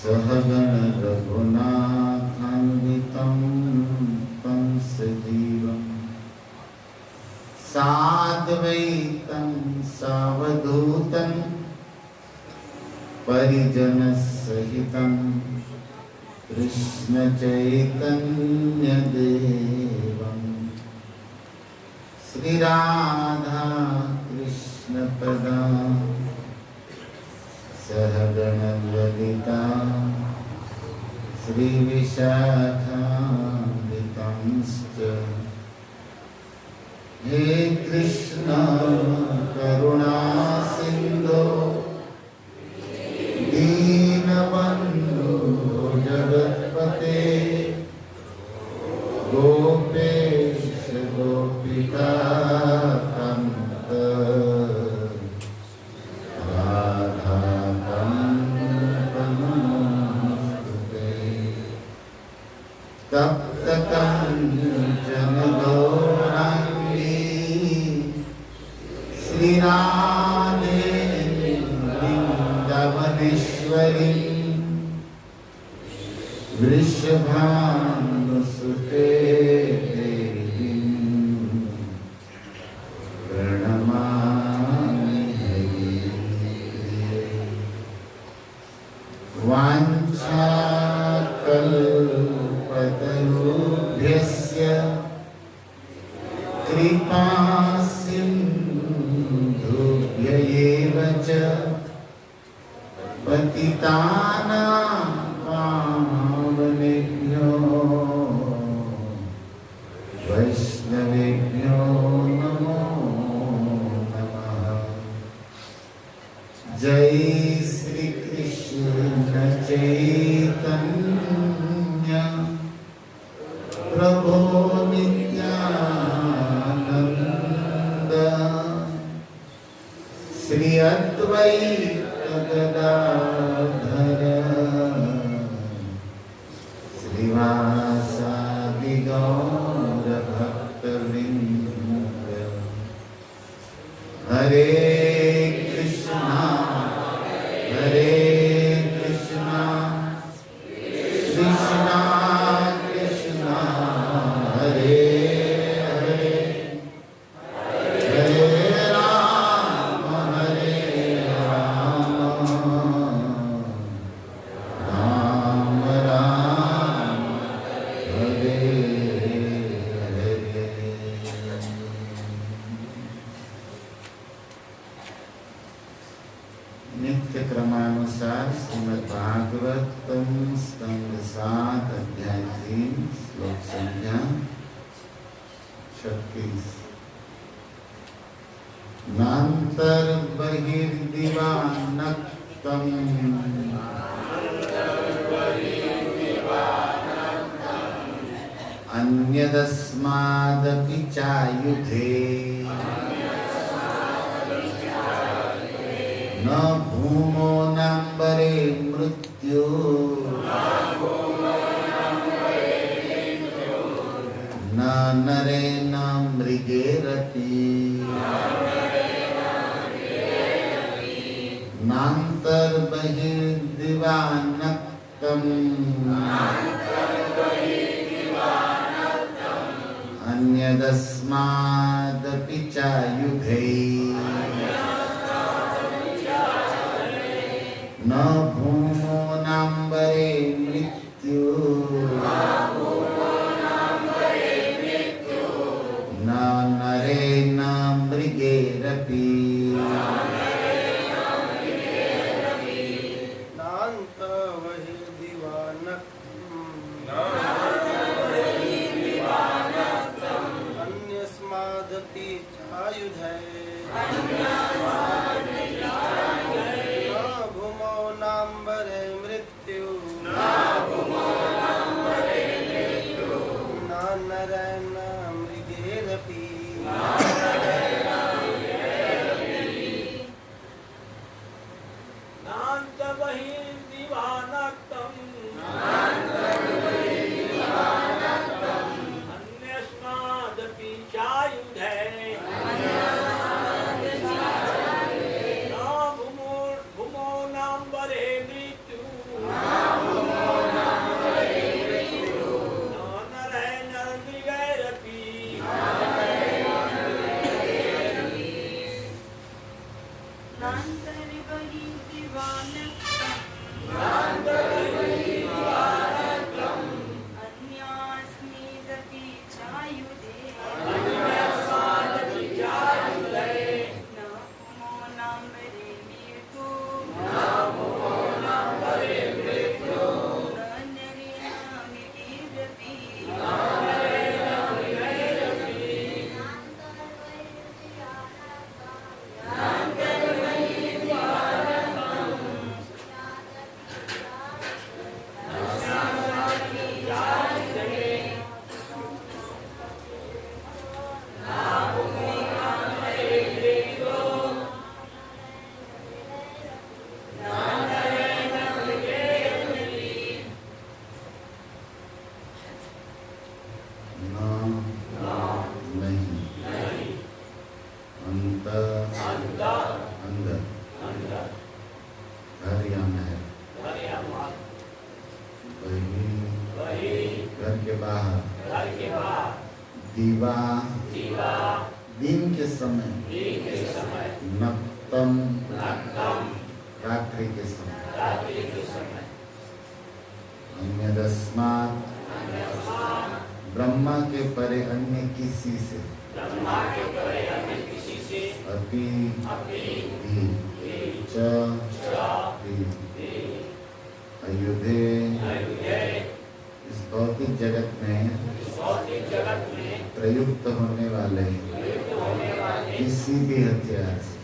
सहगण रघुनाथान्वितं तं सजीवं साद्वैतं सावधूतं परिजनसहितं कृष्णचैतन्यदेवं श्रीराधा कृष्णपदा सहगणललिता श्रीविशाखान्वितांश्च हे कृष्ण करुणा सिन्धो दीनबन्धो जगत्पते गोपेश गोपिका कान्त तप्त कंचन गौरांगी श्रीराधे वृंदावनेश्वरी वृषभानुसुते देवी प्रणमामि हरिप्रिये वाञ्छाकल्पतरुभ्यस्य कृपा सिन्धुभ्य एव च पतितानां पावनेभ्यो वैष्णवेभ्यो नमो नमः। जय श्री कृष्ण चैतन्य प्रभो नित्यानंद श्री अद्वैत गदाधर श्रीवासादि गौर भक्तवृंद। हरे कृष्णा कृष्णा कृष्णा हरे हरे हरे राम राम राम हरे हरे। नित्य क्रमानुसार श्रीमद् भागवतम स्कंद 7 अध्याय 3 श्लोक संख्या 36। नान्तर्बहिर्दिवानक्तं अन्यदस्मादपि चायुधे न भूमो नाम्बरे मृत्यु न नरे न मृगेरपि नान्तर्बहिर्दिवानक्तं अन्यदस्मादपि चायुधे न भूमो नाम्बरे मृत्यु न नरे न मृगेरपि अन्यस्मादपि चायुधे भूमो नाम्बरे मृत्यु न नरे न मृगेरपि नान्तर्बहिर्दिवानक्तं अन्यस्मादपि चायुधे न भूमो नाम्बरे मृत्यु अन्यास्मिदपि चायुधे न पुमो नाम्बरे मृत्यु न नरेणामितिरपि दीवा दिन के समय नक्तम रात्रि के समय अन्यदस्मात् ब्रह्मा के परे अन्य किसी से अपि च अयुधे इस भौतिक जगत में प्रयुक्त होने वाले किसी भी हथियार से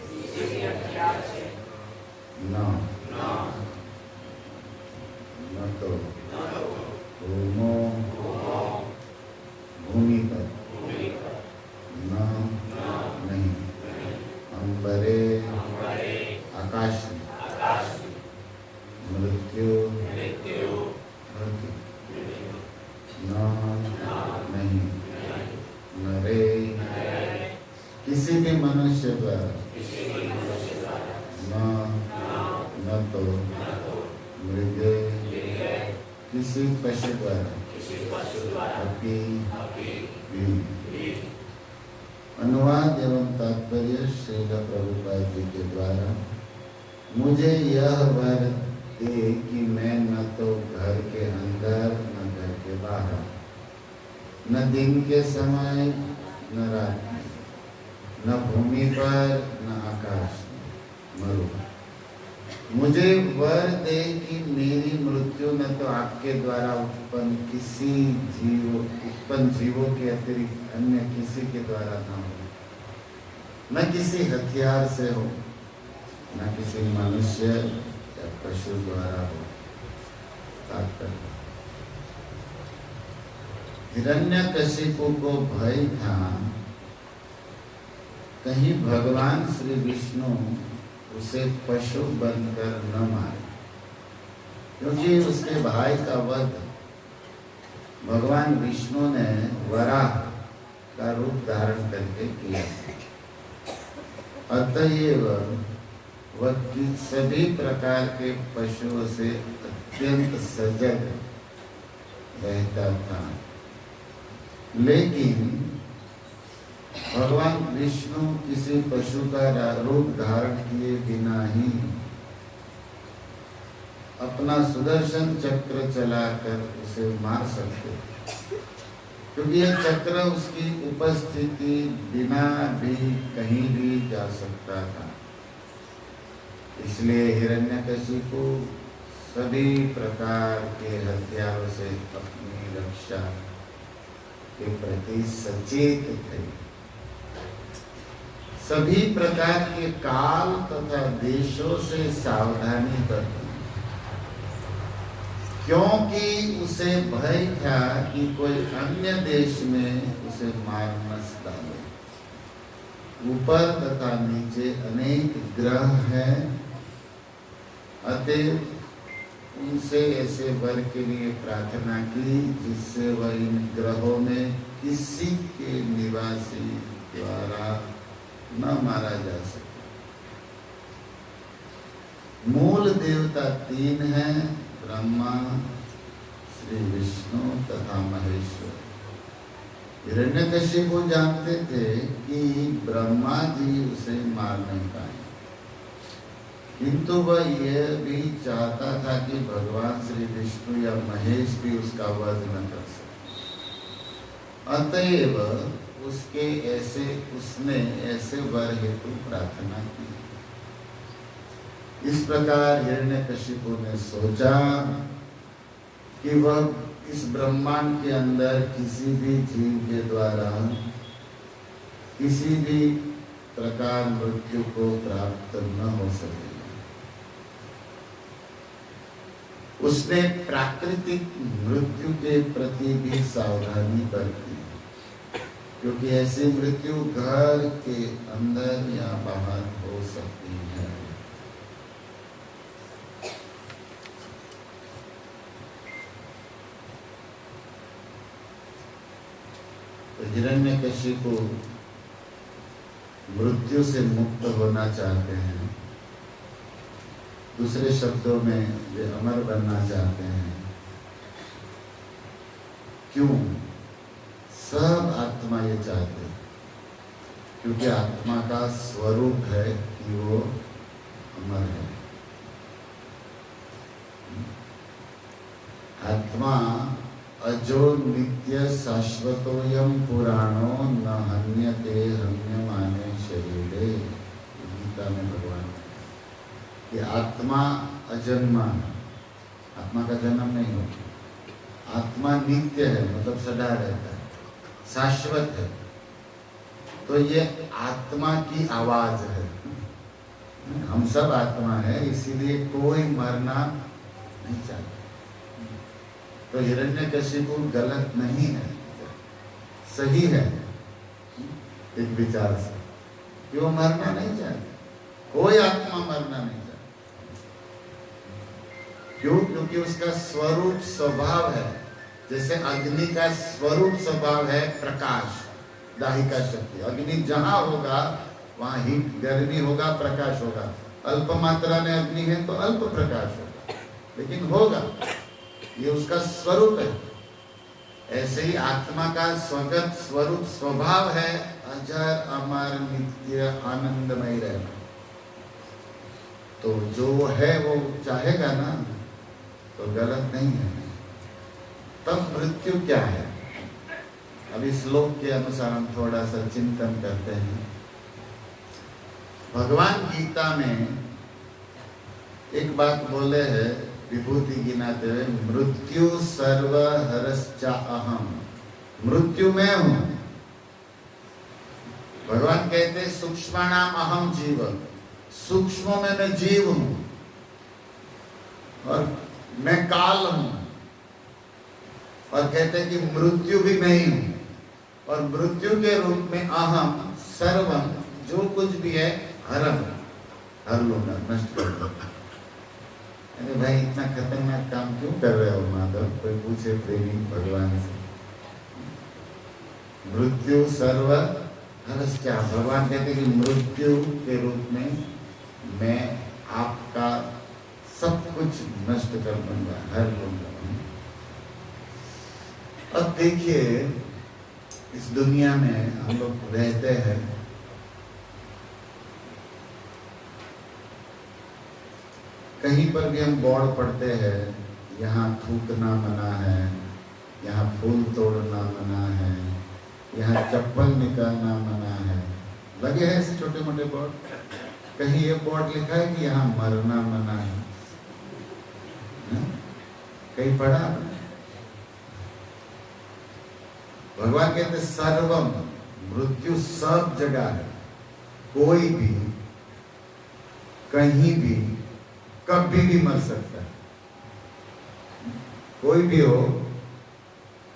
न तो भूमो भूमि पर नहीं अंबरे आकाश में मृत्यु नहीं नरे किसी भी मनुष्य पर न तो मृगे किसी पशु पर अनुवाद एवं तात्पर्य श्रील प्रभुपाद जी के द्वारा मुझे यह वर दे कि मैं न तो घर के अंदर न घर के बाहर न दिन के समय न रात में न भूमि पर न आकाश में मरूं। मुझे वर दे कि मेरी मृत्यु न तो आपके द्वारा उत्पन्न जीवों के अतिरिक्त अन्य किसी के द्वारा न हो, न किसी हथियार से हो, न किसी मनुष्य या पशु द्वारा हो। तात्पर्य हिरण्यकशिपु को भय था कहीं भगवान श्री विष्णु उसे पशु बनकर न मारे, क्योंकि उसके भाई का वध भगवान विष्णु ने वराह का रूप धारण करके किया। अतएव वह सभी प्रकार के पशुओं से अत्यंत सजग रहता था, लेकिन भगवान विष्णु किसी पशु का रूप धारण किए बिना ही अपना सुदर्शन चक्र चलाकर उसे मार सकते, क्योंकि यह चक्र उसकी उपस्थिति बिना भी कहीं भी जा सकता था। इसलिए हिरण्यकशिपु सभी प्रकार के हथियारों से अपनी रक्षा के प्रति सचेत थे। सभी प्रकार के काल तथा देशों से सावधानी बरती, क्योंकि उसे भय था कि कोई अन्य देश में उसे मार न डाले। ऊपर तथा नीचे अनेक ग्रह हैं, अतः उनसे ऐसे वर के लिए प्रार्थना की जिससे वह इन ग्रहों में किसी के निवासी द्वारा न मारा जा सके। मूल देवता 3 हैं, ब्रह्मा, श्री विष्णु तथा महेश्वर। हिरण्यकशिपु जानते थे कि ब्रह्मा जी उसे मार नहीं पाए, किंतु वह यह भी चाहता था कि भगवान श्री विष्णु या महेश भी उसका वध न कर सके। अतएव उसने ऐसे वर हेतु प्रार्थना की। इस प्रकार हिरण्यकशिपु ने सोचा कि वह इस ब्रह्मांड के अंदर किसी भी जीव के द्वारा किसी भी प्रकार मृत्यु को प्राप्त न हो सके। उसने प्राकृतिक मृत्यु के प्रति भी सावधानी बरती, क्योंकि ऐसी मृत्यु घर के अंदर या बाहर हो सकती है। तो हिरण्यकशिपु मृत्यु से मुक्त होना चाहते हैं। दूसरे शब्दों में वे अमर बनना चाहते हैं। क्यों? सब आत्मा ये चाहते हैं, क्योंकि आत्मा का स्वरूप है कि वो अमर है। आत्मा अजो नित्य शाश्वतोयम पुराणो न हन्यते हन्यमाने शरीरे। गीता में भगवान कि आत्मा अजन्मा, आत्मा का जन्म नहीं होता। आत्मा नित्य है, मतलब सदा रहता है, शाश्वत है। तो ये आत्मा की आवाज है। हम सब आत्मा है, इसीलिए कोई मरना नहीं चाहता। तो हिरण्यकशिपु गलत नहीं है, सही है एक विचार से कि वो मरना नहीं चाहता। कोई आत्मा मरना नहीं चाहता। क्यों? क्योंकि उसका स्वरूप स्वभाव है। जैसे अग्नि का स्वरूप स्वभाव है प्रकाश, दाहिका शक्ति। अग्नि जहां होगा वहां हीट, गर्मी होगा, प्रकाश होगा। अल्प मात्रा में अग्नि है तो अल्प प्रकाश होगा, लेकिन होगा। ये उसका स्वरूप है। ऐसे ही आत्मा का स्वगत स्वरूप स्वभाव है अजर अमर नित्य आनंदमय रहना। तो जो है वो चाहेगा ना, तो गलत नहीं है। तब मृत्यु क्या है? अभी श्लोक के अनुसार हम थोड़ा सा चिंतन करते हैं। भगवान गीता में एक बात बोले हैं, विभूति गिनाते हुए, मृत्यु सर्वहरश्चा अहम। मृत्यु मैं हूं। भगवान कहते सूक्ष्माणाम अहम जीव। सूक्ष्म में मैं जीव हूं और मैं काल हूं। और कहते हैं कि मृत्यु भी मैं ही हूं। और मृत्यु के रूप में अहम सर्वम, जो कुछ भी है हरम, हर लूंगा, नष्ट कर दूंगा। अरे भाई इतना खतरनाक काम क्यों कर रहे हो माधव? कोई पूछे प्रेमी भगवान से। मृत्यु सर्व हरश्चा। भगवान कहते कि मृत्यु के रूप में मैं आपका सब कुछ नष्ट कर दूंगा, हर लूंगा। अब देखिए इस दुनिया में हम लोग रहते हैं, कहीं पर भी हम बोर्ड पढ़ते हैं, यहाँ थूकना मना है, यहाँ फूल तोड़ना मना है, यहाँ चप्पल निकालना मना है। लगे हैं ऐसे छोटे मोटे बोर्ड? कहीं ये बोर्ड लिखा है कि यहाँ मरना मना है? कहीं पढ़ा? भगवान कहते सर्वम, मृत्यु सब जगह है। कोई भी कहीं भी कभी भी मर सकता है। कोई भी हो,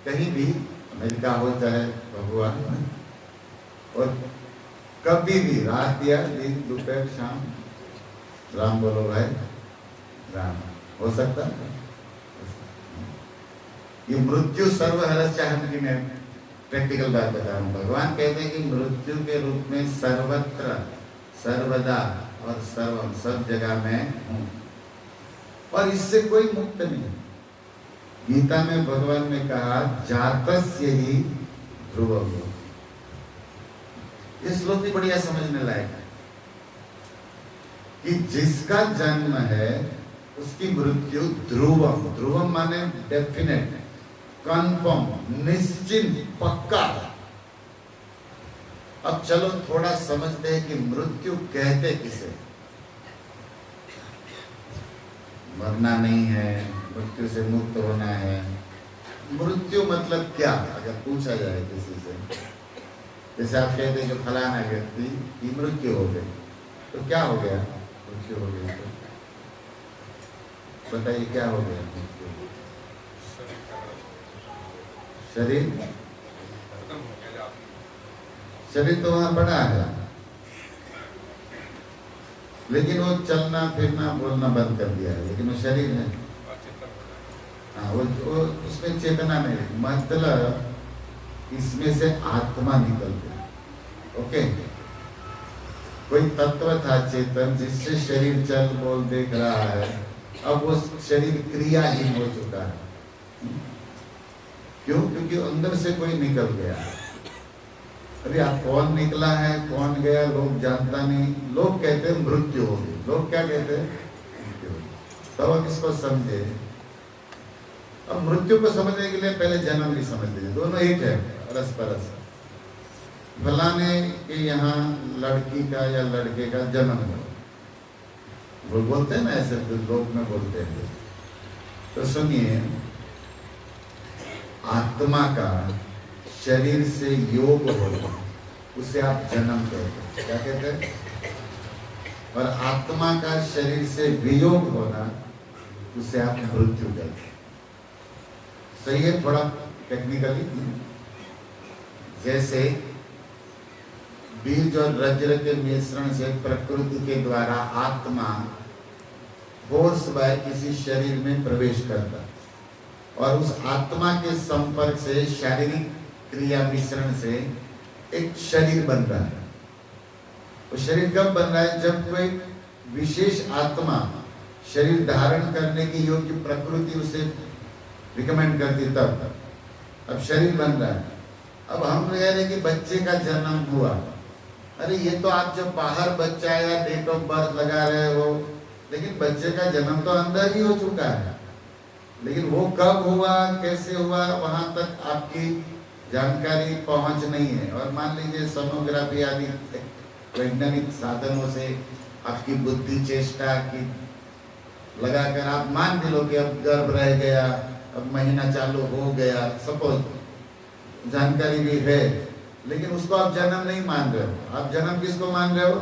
कहीं भी, अमेरिका हो चाहे भगवान, और कभी भी, रात या दिन, दोपहर, शाम, राम बोलो भाई, राम हो सकता है। ये मृत्यु सर्वहरश्चा। हम की मैं प्रैक्टिकल बात बता रहा हूँ। भगवान कहते हैं कि मृत्यु के रूप में सर्वत्र, सर्वदा और सर्वम, सब जगह मैं हूँ और इससे कोई मुक्त नहीं। गीता में भगवान ने कहा जातस्य ही ध्रुवम्। ये श्लोक भी बढ़िया समझने लायक है। कि जिसका जन्म है उसकी मृत्यु ध्रुवम, ध्रुवम माने डेफिनेट, कन्फर्म, निश्चित, पक्का। अब चलो थोड़ा समझते हैं कि मृत्यु कहते किसे। मरना नहीं है, मृत्यु से मुक्त होना है। मृत्यु मतलब क्या, अगर पूछा जाए किसी से, जैसे आप कहते हैं कि फलाना व्यक्ति की मृत्यु हो गई, तो क्या हो गया? मृत्यु हो गई। तो बताइए क्या हो गया? मृत्यु, शरीर, शरीर तो वहां पड़ा है, लेकिन वो चलना फिरना बोलना बंद कर दिया है, लेकिन वो शरीर है। हाँ, वो उसमें चेतना नहीं, मतलब इसमें से आत्मा निकल गया। ओके, कोई तत्व था चेतन जिससे शरीर चल बोल देख रहा है, अब वो शरीर क्रियाहीन हो चुका है। क्यों? क्योंकि अंदर से कोई निकल गया। अरे आप कौन निकला है, कौन गया, लोग जानता नहीं। लोग कहते हैं मृत्यु हो गई। लोग क्या कहते हैं? मृत्यु हो गई। तो अब इसको समझे। अब मृत्यु को समझने के लिए पहले जन्म भी समझ लीजिए, दोनों एक है, परस्पर। फलाने के यहाँ लड़की का या लड़के का जन्म हो, वो बोलते हैं ना, ऐसे लोग में बोलते हैं। तो सुनिए, आत्मा का शरीर से योग होना, उसे आप जन्म कहते हैं। क्या कहते हैं? और आत्मा का शरीर से वियोग होना, उसे आप मृत्यु कहते हैं। सही है? थोड़ा टेक्निकली, जैसे बीज और वज्र के मिश्रण से प्रकृति के द्वारा आत्मा फोर्स बाय किसी शरीर में प्रवेश करता, और उस आत्मा के संपर्क से शारीरिक क्रिया मिश्रण से एक शरीर बन रहा है। वो शरीर कब बन रहा है? जब कोई विशेष आत्मा शरीर धारण करने की योग्य प्रकृति उसे रिकमेंड करती, तब अब शरीर बन रहा है। अब हम कह रहे हैं कि बच्चे का जन्म हुआ। अरे ये तो आप जब बाहर बच्चा या डेट ऑफ बर्थ लगा रहे हो, लेकिन बच्चे का जन्म तो अंदर ही हो चुका है। लेकिन वो कब हुआ, कैसे हुआ, वहां तक आपकी जानकारी पहुंच नहीं है। और मान लीजिए सोनोग्राफी आदि वैज्ञानिक साधनों से आपकी बुद्धि चेष्टा की लगाकर आप मान भी लो कि अब गर्भ रह गया, अब महीना चालू हो गया, सपोज जानकारी भी है, लेकिन उसको आप जन्म नहीं मान रहे हो। आप जन्म किसको मान रहे हो?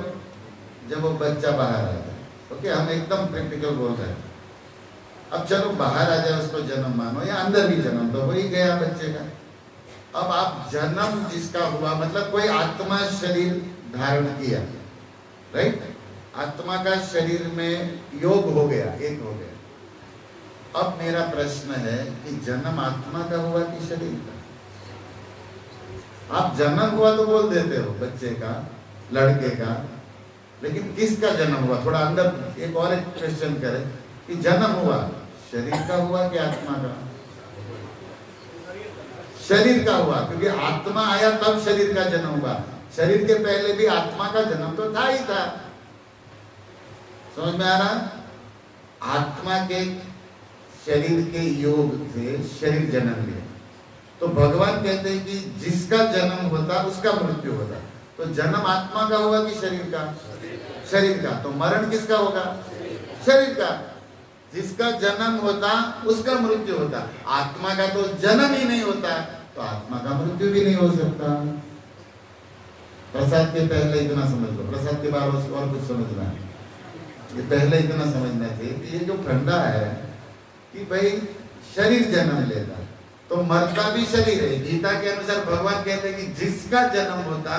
जब वो बच्चा बाहर आ जाए। ओके, हम एकदम प्रैक्टिकल बोल रहे हैं। अब चलो बाहर आ जाए उसको जन्म मानो, या अंदर भी जन्म तो हो ही गया बच्चे का। अब आप जन्म जिसका हुआ, मतलब कोई आत्मा शरीर धारण किया, राइट? आत्मा का शरीर में योग हो गया, एक हो गया। अब मेरा प्रश्न है कि जन्म आत्मा का हुआ कि शरीर का? आप जन्म हुआ तो बोल देते हो बच्चे का, लड़के का, लेकिन किसका जन्म हुआ? थोड़ा अंदर एक और एक क्वेश्चन करें कि जन्म हुआ शरीर का हुआ कि आत्मा का? शरीर का हुआ, क्योंकि आत्मा आया तब शरीर का जन्म हुआ। शरीर के पहले भी आत्मा का जन्म तो था ही था। समझ में आ रहा? आत्मा के शरीर के योग से शरीर जन्म लिया। तो भगवान कहते हैं कि जिसका जन्म होता उसका मृत्यु होता। तो जन्म आत्मा का होगा कि शरीर का? शरीर का। तो मरण किसका होगा? शरीर का। जिसका जन्म होता उसका मृत्यु होता। आत्मा का तो जन्म ही नहीं होता, तो आत्मा का मृत्यु भी नहीं हो सकता। प्रसाद के पहले इतना समझ लो, प्रसाद के बाद और कुछ समझना है। ये पहले इतना समझना चाहिए कि ये जो फंडा है कि भाई शरीर जन्म लेता तो मरता भी शरीर है। गीता के अनुसार भगवान कहते हैं कि जिसका जन्म होता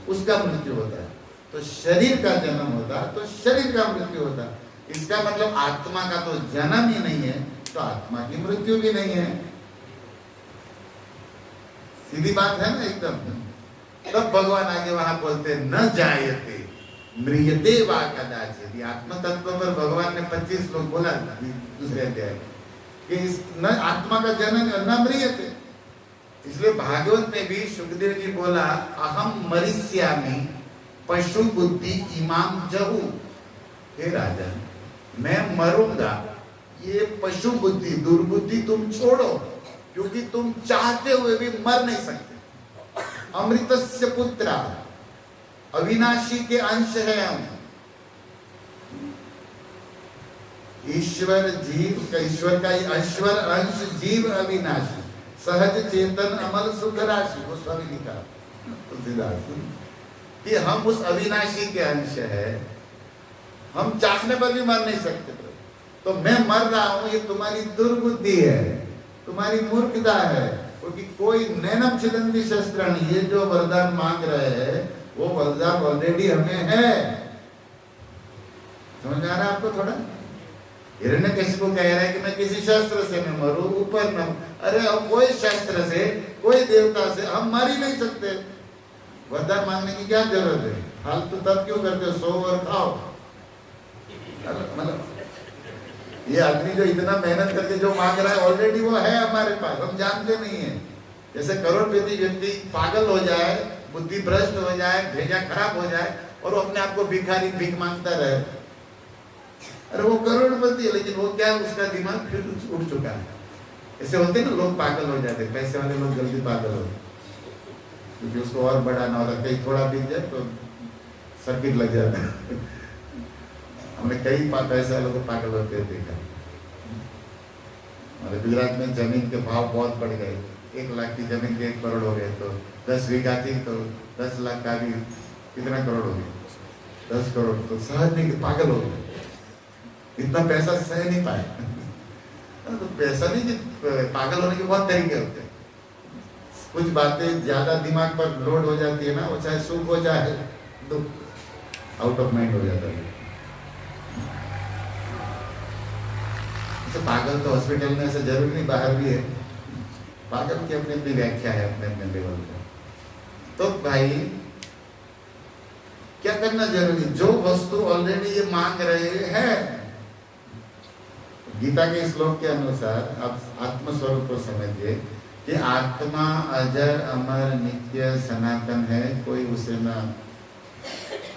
उसका मृत्यु होता है। तो शरीर का जन्म होता तो शरीर का मृत्यु होता। इसका मतलब आत्मा का तो जन्म ही नहीं है, तो आत्मा की मृत्यु भी नहीं है। सीधी बात है ना एकदम। तब भगवान आगे वहां बोलते न जायते मृयते वा कदाचित्। आत्म तत्व पर भगवान ने 25 श्लोक बोला दूसरे अध्याय कि इस न आत्मा का जन्म न मृयते। इसलिए भागवत में भी सुखदेव जी बोला अहम मरिष्यामि पशु बुद्धि इमाम जहु। हे राजन, मैं मरूंगा, ये पशु बुद्धि दुर्बुद्धि तुम छोड़ो, क्योंकि तुम चाहते हुए भी मर नहीं सकते। अमृतस्य पुत्रा, अविनाशी के अंश है हम। ईश्वर जीव, ईश्वर का ईश्वर अंश, जीव अविनाशी, सहज चेतन अमल सुख राशि। वो स्वामी लिखा तुलसीदास कि हम उस अविनाशी के अंश है, हम चाहने पर भी मर नहीं सकते। तो मैं मर रहा हूं, ये तुम्हारी दुर्बुद्धि है, तुम्हारी मूर्खता है, क्योंकि कोई नैनम छिदन्ति शस्त्राणि, ये जो वरदान मांग रहे हैं वो वरदान ऑलरेडी हमें है। समझ आ रहा है आपको थोड़ा? हिरण्यकशिपु को कह रहा है कि मैं किसी शस्त्र से मैं मरूं, ऊपर न, अरे अब कोई शस्त्र से, कोई देवता से हम मर ही नहीं सकते। वरदान मांगने की क्या जरूरत है? फालतू तब क्यों करते हो? सो और खाओ। मतलब ये आदमी जो इतना मेहनत करके जो मांग रहा है ऑलरेडी वो है हमारे पास, हम जानते नहीं है। जैसे करोड़पति व्यक्ति पागल हो जाए, बुद्धि भ्रष्ट हो जाए, भेजा खराब हो जाए और वो अपने आप को भिखारी भीख मांगता रहे, अरे वो करोड़पति है, लेकिन वो क्या, उसका दिमाग फिर उठ चुका है। ऐसे होते ना लोग पागल हो जाते, पैसे वाले लोग जल्दी पागल होते, क्योंकि उसको और बढ़ाना होता है, कहीं थोड़ा बिक जाए तो सर्किट लग जाता है। हमने कई पैसे वालों को पागल होते हुए देखा। हमारे गुजरात में जमीन के भाव बहुत बढ़ गए, 1 लाख की जमीन के 1 करोड़ हो गए, तो 10 बीघा थी तो 10 लाख का भी कितना करोड़ हो गए? 10 करोड़। तो सहज नहीं, पागल हो गए, इतना पैसा सह नहीं पाए। तो पैसा नहीं कि पागल होने के बहुत तरीके होते हैं। कुछ बातें ज्यादा दिमाग पर लोड हो जाती है ना, वो चाहे सुख हो चाहे दुख, आउट ऑफ माइंड हो जाता है। तो पागल तो हॉस्पिटल में ऐसा जरूरी नहीं, बाहर भी है। पागल की अपनी अपनी व्याख्या है अपने अपने लेवल पर। तो भाई क्या करना जरूरी? जो वस्तु ऑलरेडी ये मांग रहे हैं, गीता के श्लोक के अनुसार आप आत्मस्वरूप को समझिए कि आत्मा अजर अमर नित्य सनातन है, कोई उसे ना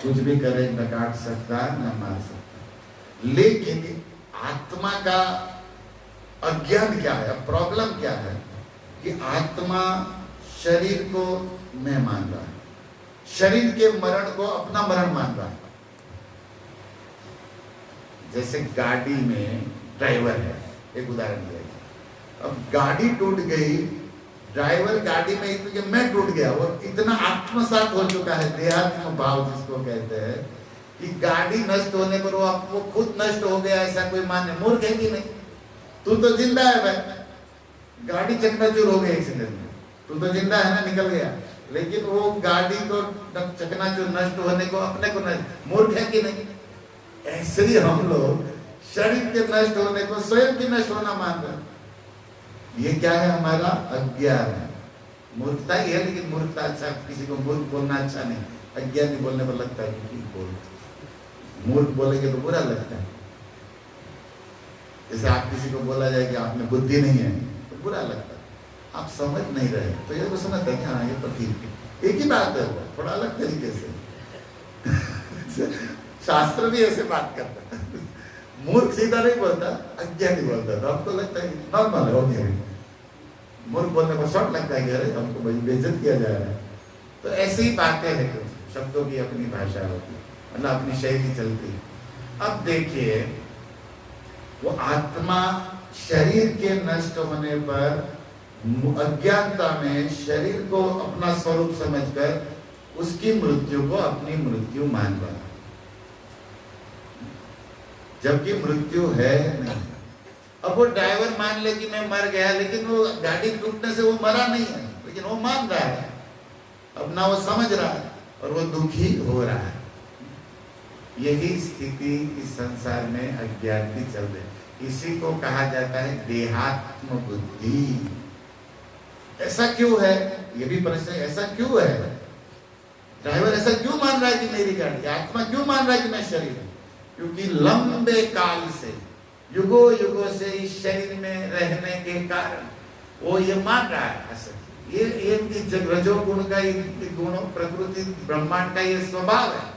कुछ भी करे, न काट सकता न मार सकता। लेकिन आत्मा का अज्ञान क्या है, प्रॉब्लम क्या है कि आत्मा शरीर को मैं मान रहा है, शरीर के मरण को अपना मरण मान रहा है। जैसे गाड़ी में ड्राइवर है, एक उदाहरण दिया, अब गाड़ी टूट गई, ड्राइवर गाड़ी में इतने मैं टूट गया, वो इतना आत्मसात हो चुका है, देहात्म भाव जिसको कहते हैं, कि गाड़ी नष्ट होने पर वो खुद नष्ट हो गया ऐसा कोई माने। मूर्ख है कि नहीं? तू तो जिंदा है भाई, गाड़ी चकनाचूर हो गई एक्सीडेंट में, तू तो जिंदा है ना, निकल गया, लेकिन वो गाड़ी को चकनाचूर नष्ट होने को अपने को नष्ट, मूर्ख है कि नहीं? ऐसे ही हम लोग शरीर के नष्ट होने को स्वयं की नष्ट होना मान रहे। ये क्या है? हमारा अज्ञान है, मूर्खता ही है। लेकिन मूर्खता अच्छा, किसी को मूर्ख बोलना अच्छा नहीं, अज्ञानी बोलने पर लगता है कि मूर्ख बोलेंगे तो बुरा लगता है। जैसे आप किसी को बोला जाए कि आप में बुद्धि नहीं है तो बुरा लगता है, आप समझ नहीं रहे तो ये तो समझते हैं हाँ ये तो ठीक है, एक ही बात है, वो थोड़ा अलग तरीके से। शास्त्र भी ऐसे बात करता है, मूर्ख सीधा नहीं बोलता, अज्ञानी बोलता, तो आपको लगता है नॉर्मल हो गया। मूर्ख बोलने पर शॉर्ट लगता है कि अरे हमको बेइज्जत किया जा रहा है। तो ऐसी ही बातें हैं, शब्दों की अपनी भाषा होती है, मतलब अपनी शैली चलती है। अब देखिए, वो आत्मा शरीर के नष्ट होने पर अज्ञानता में शरीर को अपना स्वरूप समझकर उसकी मृत्यु को अपनी मृत्यु मान रहा, जबकि मृत्यु है नहीं। अब वो ड्राइवर मान ले कि मैं मर गया, लेकिन वो गाड़ी टूटने से वो मरा नहीं है, लेकिन वो मान रहा है, अब ना वो समझ रहा है और वो दुखी हो रहा है। यही स्थिति इस संसार में अज्ञान की चल रही, इसी को कहा जाता है देहात्म बुद्धि। ऐसा क्यों है? ये भी प्रश्न है, ऐसा क्यों है? ड्राइवर ऐसा क्यों मान रहा है कि मेरी गाड़ी? आत्मा क्यों मान रहा है कि मैं शरीर हूं? क्योंकि लंबे काल से, युगों युगों से इस शरीर में रहने के कारण वो ये मान रहा है। ये रजोगुण का गुण, प्रकृति ब्रह्मांड का ये स्वभाव है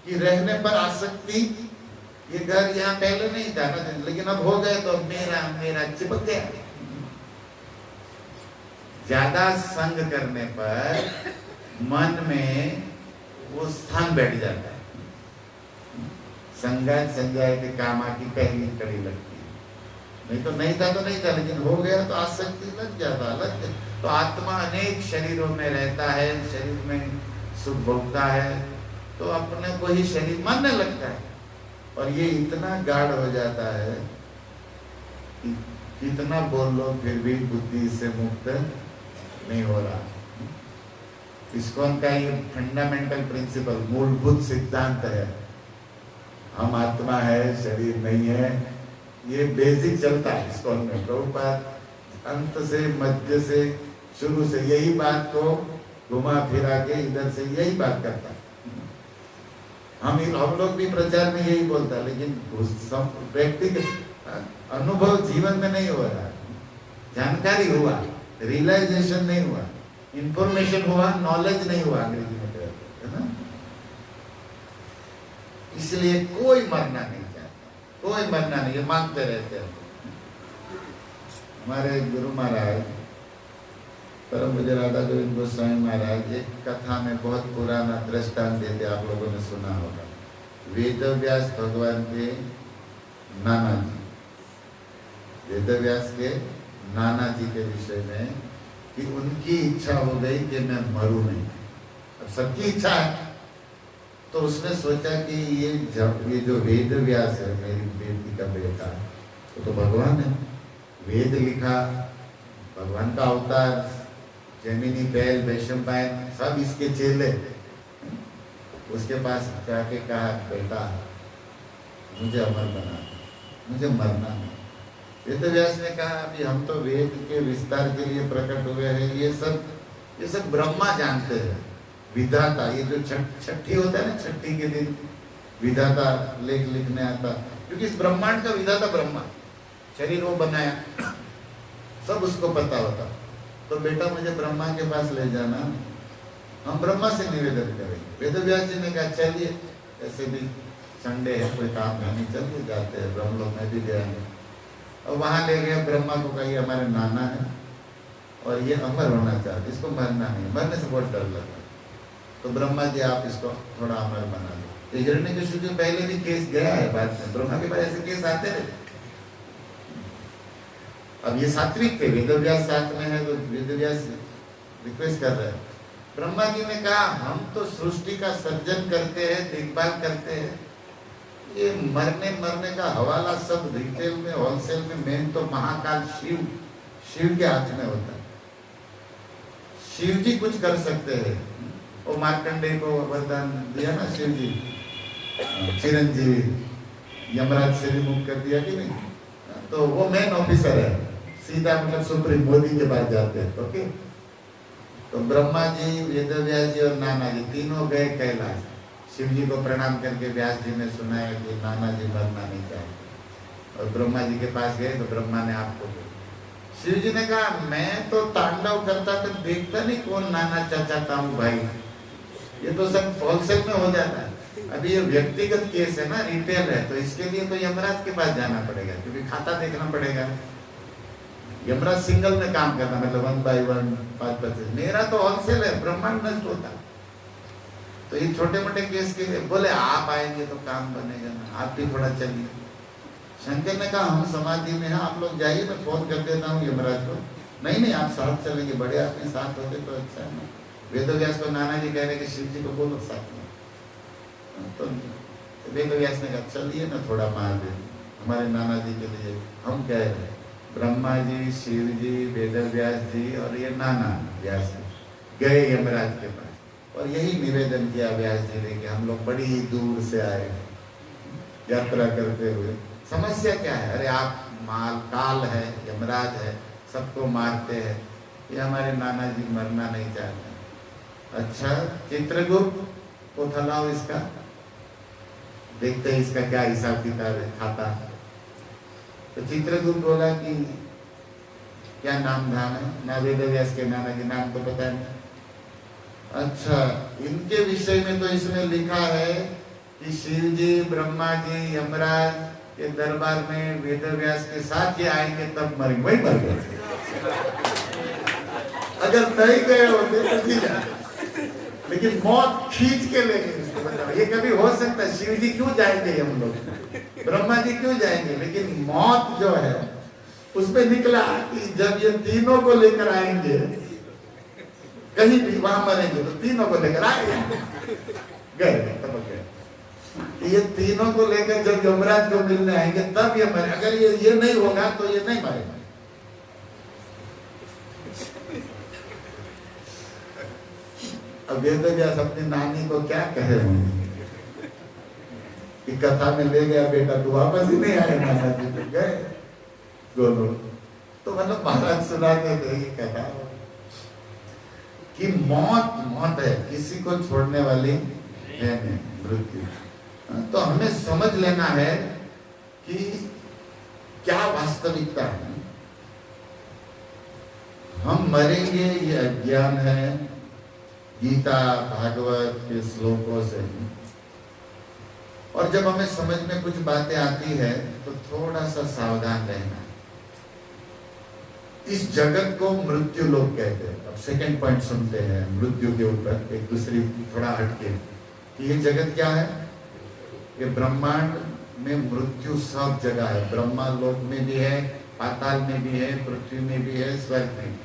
कि रहने पर आसक्ति ये घर यहाँ पहले नहीं था ना, लेकिन अब हो गए तो मेरा मेरा चिपक गया। ज्यादा संग करने पर मन में वो स्थान बैठ जाता है। संगत संजय के कामा की पहली कड़ी लगती है। नहीं तो नहीं था तो नहीं था, लेकिन हो गया तो आसक्ति लग जाता, लग जाता। तो आत्मा अनेक शरीरों में रहता है, शरीर में सुख भोगता है, तो अपने को ही शरीर मानने लगता है। और ये इतना गाढ़ हो जाता है कि कितना बोल लो फिर भी बुद्धि से मुक्त नहीं हो रहा। ISKCON का ये फंडामेंटल प्रिंसिपल, मूलभूत सिद्धांत है, हम आत्मा है, शरीर नहीं है। ये बेसिक चलता है ISKCON में। प्रभुपाद अंत से मध्य से शुरू से यही बात को घुमा फिरा के इधर से यही बात करता है। हम लोग भी प्रचार में यही बोलता, लेकिन व्यक्तिगत अनुभव जीवन में नहीं हो रहा। जानकारी हुआ, रियलाइजेशन नहीं हुआ, इंफॉर्मेशन हुआ, नॉलेज नहीं हुआ, अंग्रेजी में कहते हैं ना। इसलिए कोई मरना नहीं चाहता, कोई मरना नहीं, ये मांगते रहते हैं। हमारे गुरु महाराज परम पूज्य राधा गोविंद गोस्वामी महाराज एक कथा में बहुत पुराना दृष्टांत देते, आप लोगों ने सुना होगा। वेदव्यास भगवान के नाना जी, वेदव्यास के नाना जी के विषय में कि उनकी इच्छा हो गई कि मैं मरूं नहीं। अब सबकी इच्छा है, तो उसने सोचा कि ये जो वेदव्यास है, मेरी बेटी का बेटा, वो तो भगवान है, वेद लिखा, भगवान का अवतार, जैमिनी, बैल, वैशंपायन सब इसके चेले। उसके पास जाके कहा, बेटा मुझे अमर बना, मुझे मरना नहीं। वेदव्यास ने कहा, अभी हम तो वेद के विस्तार के लिए प्रकट हुए हैं, ये सब ब्रह्मा जानते हैं, विधाता। ये जो छठी होता है ना, छठी के दिन विधाता लेख लिखने आता, क्योंकि इस ब्रह्मांड का विधाता ब्रह्मा, शरीर वो बनाया, सब उसको पता होता। तो बेटा मुझे ब्रह्मा के पास ले जाना, हम ब्रह्मा से निवेदन करेंगे। वेदव्यास जी ने कहा, चलिए, ऐसे भी संडे है, कोई काम नहीं, चलिए जाते हैं, ब्रह्मलोक में भी जाएंगे। और वहां ले गए, ब्रह्मा को कहा, ये हमारे नाना है और ये अमर होना चाहते, इसको मरना नहीं, मरने से बहुत डर लगता। तो ब्रह्मा जी आप इसको थोड़ा अमर बना दो। हिरण्यकशिपु के पहले भी केस गया है बाद में, ब्रह्मा के पास ऐसे केस आते रहते। अब ये सात्विक थे, वेदव्यास साथ में है, तो वेदव्यास रिक्वेस्ट कर रहे हैं। ब्रह्मा जी ने कहा, हम तो सृष्टि का सर्जन करते हैं, देखभाल करते हैं, ये मरने का हवाला सब रिटेल में, होलसेल में, मेन तो महाकाल शिव के हाथ में होता है। शिव जी कुछ कर सकते हैं, वो मार्कंडेय को वरदान दिया ना शिव जी, चिरंजीवी, यमराज से भी मुक्त कर दिया कि नहीं। तो वो मेन ऑफिसर है, सीधा मतलब सुप्रीम मोदी के पास जाते हैं। ओके, तो ब्रह्मा जी, वेदव्यास जी और नाना जी तीनों गए कैलाश। शिव जी को प्रणाम करके व्यास जी ने सुनाया कि नाना जी मरना नहीं चाहते, और ब्रह्मा जी के पास गए तो ब्रह्मा ने आपको बोला। शिव जी ने कहा, मैं तो तांडव करता तो देखता नहीं कौन नाना चाचा ताऊ भाई, ये तो सब होलसेल में हो जाता है। अभी ये व्यक्तिगत केस है ना, रिटेल है, तो इसके लिए तो यमराज के पास जाना पड़ेगा, क्योंकि खाता देखना पड़ेगा। यमराज सिंगल में काम करना, मतलब 1 by 1 5-5। मेरा तो होलसेल है, ब्रह्मांड नष्ट होता। तो ये छोटे मोटे केस के लिए बोले, आप आएंगे तो काम बनेगा ना, आप भी थोड़ा चलिए। शंकर ने कहा, हम समाधि में हैं, आप लोग जाइए, मैं फोन कर देता हूँ यमराज को। नहीं आप साथ चलेंगे, बड़े आदमी साथ होते तो अच्छा है ना। वेदव्यास को नाना जी कह रहे कि शिव जी को बोलो साथ में। तो वेदव्यास ने कहा, चलिए ना थोड़ा महादेव, हमारे नाना जी के लिए हम कह रहे हैं। ब्रह्मा जी, शिव जी, वेदव्यास जी और ये नाना व्यास गए यमराज के पास, और यही निवेदन किया व्यास जी ने कि हम लोग बड़ी ही दूर से आए यात्रा करते हुए, समस्या क्या है? अरे आप काल है, यमराज है, सबको मारते हैं, ये हमारे नाना जी मरना नहीं चाहते। अच्छा, चित्रगुप्त को थलाओ इसका, देखते हैं इसका क्या हिसाब किताब है, खाता। तो चित्रगुप्त बोला कि क्या नाम धाम है? ना वेदव्यास के नाना के नाम तो पता नहीं। अच्छा, इनके विषय में तो इसमें लिखा है कि शिव जी, ब्रह्मा जी, यमराज के दरबार में वेदव्यास के साथ ही आएंगे तब मरेंगे, वही मर गए। अगर नहीं गए होते तो ठीक है, लेकिन मौत खींच के ले गई उसको। बताओ, ये कभी हो सकता है? शिव जी क्यों जाएंगे, हम लोग ब्रह्मा जी क्यों जाएंगे? लेकिन मौत जो है उसमें निकला कि जब ये तीनों को लेकर आएंगे कहीं भी, वहां मरेंगे तो तीनों को लेकर आएंगे, गए तब गए। ये तीनों को लेकर जब यमराज को मिलने आएंगे तब ये मरे। अगर ये नहीं होगा तो ये नहीं मरेगा। अब वेदव्यास अपनी नानी को क्या कहे होंगे कि कथा में ले गया बेटा, तू वापस ही नहीं आए, नाना जी तो गए दोनों। तो मतलब महाराज सुनाते थे ये कथा कि मौत मौत है, किसी को छोड़ने वाली है नहीं, मृत्यु। तो हमें समझ लेना है कि क्या वास्तविकता है। हम मरेंगे ये अज्ञान है, गीता भागवत के श्लोकों से। और जब हमें समझ में कुछ बातें आती है तो थोड़ा सा सावधान रहना। इस जगत को मृत्यु लोग कहते हैं। अब सेकंड पॉइंट सुनते हैं मृत्यु के ऊपर, एक दूसरी थोड़ा हटके कि ये जगत क्या है। ये ब्रह्मांड में मृत्यु सब जगह है। ब्रह्मा लोक में भी है, पाताल में भी है, पृथ्वी में भी है, स्वर्ग में भी।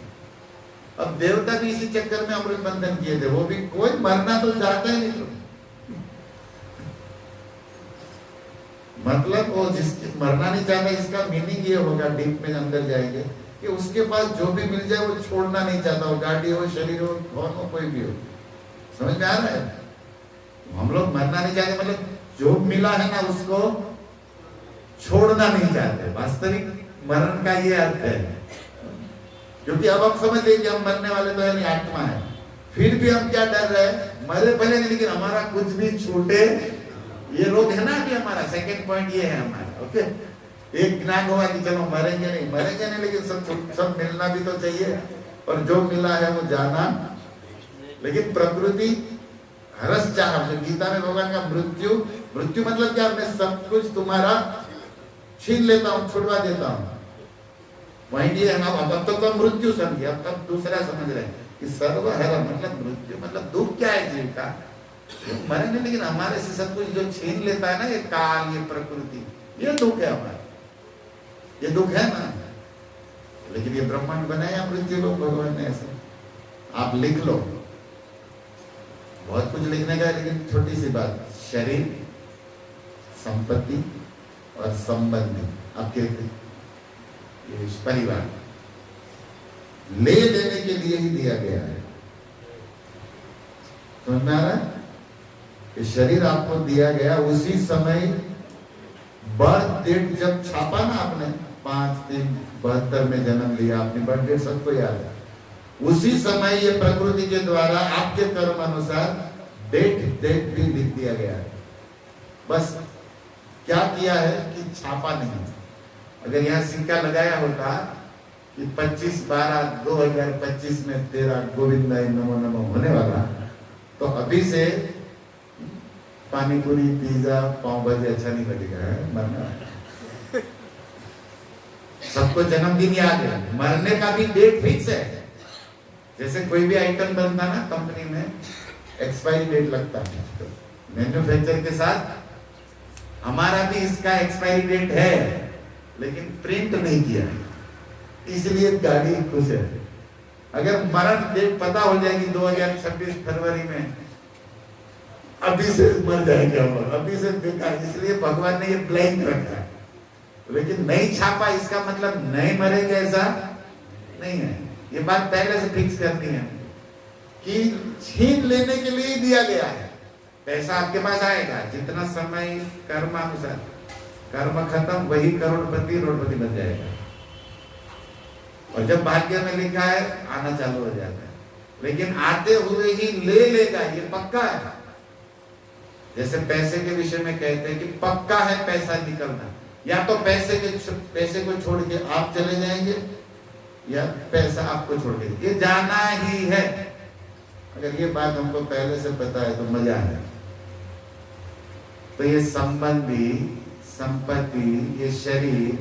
अब देवता भी इसी चक्कर में अमृत बंधन किए थे। वो भी कोई मरना तो चाहता ही नहीं तो। मतलब वो जिसकी मरना नहीं चाहता, इसका मीनिंग ये होगा, डीप में अंदर जाएंगे, कि उसके पास जो भी मिल जाए वो छोड़ना नहीं चाहता। वो गाड़ी हो, शरीर हो, धन हो, कोई भी हो। समझ में आ रहा है? हम लोग मरना नहीं चाहते, मतलब जो मिला है ना उसको छोड़ना नहीं चाहते। वास्तविक मरण का ये अर्थ है। क्योंकि अब हम समझते हैं कि हम मरने वाले तो है नहीं, आत्मा है। फिर भी हम क्या डर रहे हैं, मरे भले नहीं, लेकिन हमारा कुछ भी छूटे, ये रोग है ना कि हमारा। सेकंड पॉइंट ये है हमारा। ओके, एक ज्ञान हुआ कि चलो मरेंगे नहीं, लेकिन सब मिलना भी तो चाहिए। और जो मिला है वो जाना। लेकिन प्रकृति हरस चाह, गीता में भगवान का मृत्यु मतलब क्या, मैं सब कुछ तुम्हारा छीन लेता हूँ, छुड़वा देता हूँ। वही है ना। अब तक तो मृत्यु समझे, अब तक दूसरा समझ रहे कि सर्वहर मतलब मृत्यु मतलब दुख क्या है जीव का, मरेंगे लेकिन हमारे से सब कुछ जो छीन लेता है ना, ये काल, ये प्रकृति, ये दुख है हमारा, ये दुख है ना। लेकिन ये ब्रह्मांड बनाया मृत्यु लोग भगवान ने ऐसे। आप लिख लो, बहुत कुछ लिखने का है, लेकिन छोटी सी बात, शरीर, संपत्ति और संबंधी, आपके परिवार ले लेने के लिए ही दिया गया है। समझ में आ रहा है? कि शरीर आपको दिया गया उसी समय, बर्थ डेट जब छापा ना आपने, 5/3/72 में जन्म लिया, आपने बर्थ डेट सबको याद है। उसी समय ये प्रकृति के द्वारा आपके कर्म अनुसार डेट भी लिख दिया गया है। बस क्या किया है कि छापा नहीं। अगर यहाँ सिक्का लगाया होता कि 25/12/2025 में तेरा गोविंदाय नमो नमो होने वाला, तो अभी से पानी पूरी, पिज्जा, पाव भाजी अच्छा नहीं लगेगा, मरना। सबको जन्मदिन याद है, मरने का भी डेट फिक्स है। जैसे कोई भी आइटम बनता ना कंपनी में, एक्सपायरी डेट लगता है। मैन्युफैक्चर के साथ हमारा भी इसका एक्सपायरी डेट है, लेकिन प्रिंट नहीं किया, इसलिए गाड़ी खुश है। अगर मरण डेट पता हो जाएगी 2026 फरवरी में, अभी से मर जाएंगे हम, अभी से देखा, इसलिए भगवान ने ये ब्लैंक रखा है। लेकिन नहीं छापा, इसका मतलब नहीं मरेंगे ऐसा नहीं है। ये बात पहले से फिक्स करनी है कि छीन लेने के लिए दिया गया है। पैसा आपके पास आएगा जितना समय कर्मानुसार, कर्म खत्म, वही करोड़पति रोडपति बन जाएगा। और जब भाग्य में लिखा है आना चालू हो जाता है, लेकिन आते हुए ही ले लेगा, ये पक्का है। जैसे पैसे के विषय में कहते हैं कि पक्का है पैसा निकलना, या तो पैसे को छोड़ के आप चले जाएंगे, या पैसा आपको छोड़ के ये जाना ही है। अगर ये बात हमको पहले से पता है तो मजा है। तो ये संबंधी, संपत्ति, ये शरीर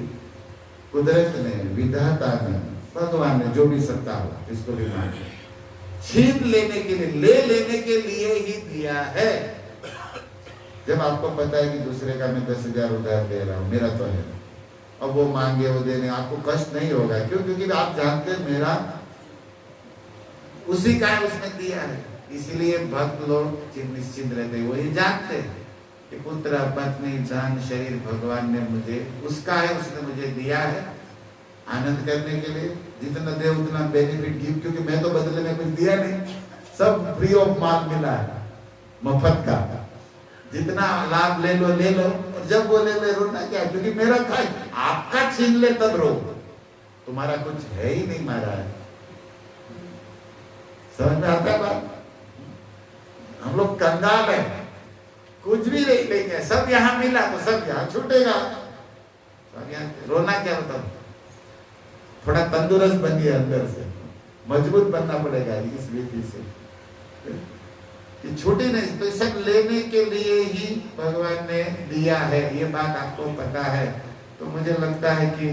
कुदरत ने, विधाता ने, भगवान ने, जो भी सत्ता हो इसको भी माने, छीन लेने के लिए, ले लेने के लिए ही दिया है। जब आपको पता है कि दूसरे का मैं 10,000 उधार दे रहा हूं, मेरा तो है, और वो मांगे, वो देने, आपको कष्ट नहीं होगा। क्यों? क्योंकि आप जानते हैं मेरा उसी का है, उसने दिया है। इसलिए भक्त लोग निश्चिंत रहते हैं, वो ये जानते हैं कि पुत्र, पत्नी, धन, शरीर भगवान ने मुझे, उसका है, उसने मुझे दिया है आनंद करने के लिए। जितना दे उतना बेनिफिट गिव, क्योंकि मैं तो बदले में कुछ दिया नहीं, सब फ्री ऑफ माल मिला है, मुफ्त का। जितना लाभ ले लो ले लो, और जब वो ले ले रोना क्या, क्योंकि मेरा था। आपका छीन ले तब रो, तुम्हारा कुछ है ही नहीं मारा है। समझ में आता है बात? हम लोग कंगाल है, कुछ भी नहीं लेंगे, सब यहाँ मिला तो सब यहाँ छूटेगा। सब यहाँ रोना क्या होता, थोड़ा तंदुरुस्त बनिए, अंदर से मजबूत बनना पड़ेगा इस विधि से कि छूटे नहीं। तो सब लेने के लिए ही भगवान ने दिया है, ये बात आपको पता है, तो मुझे लगता है कि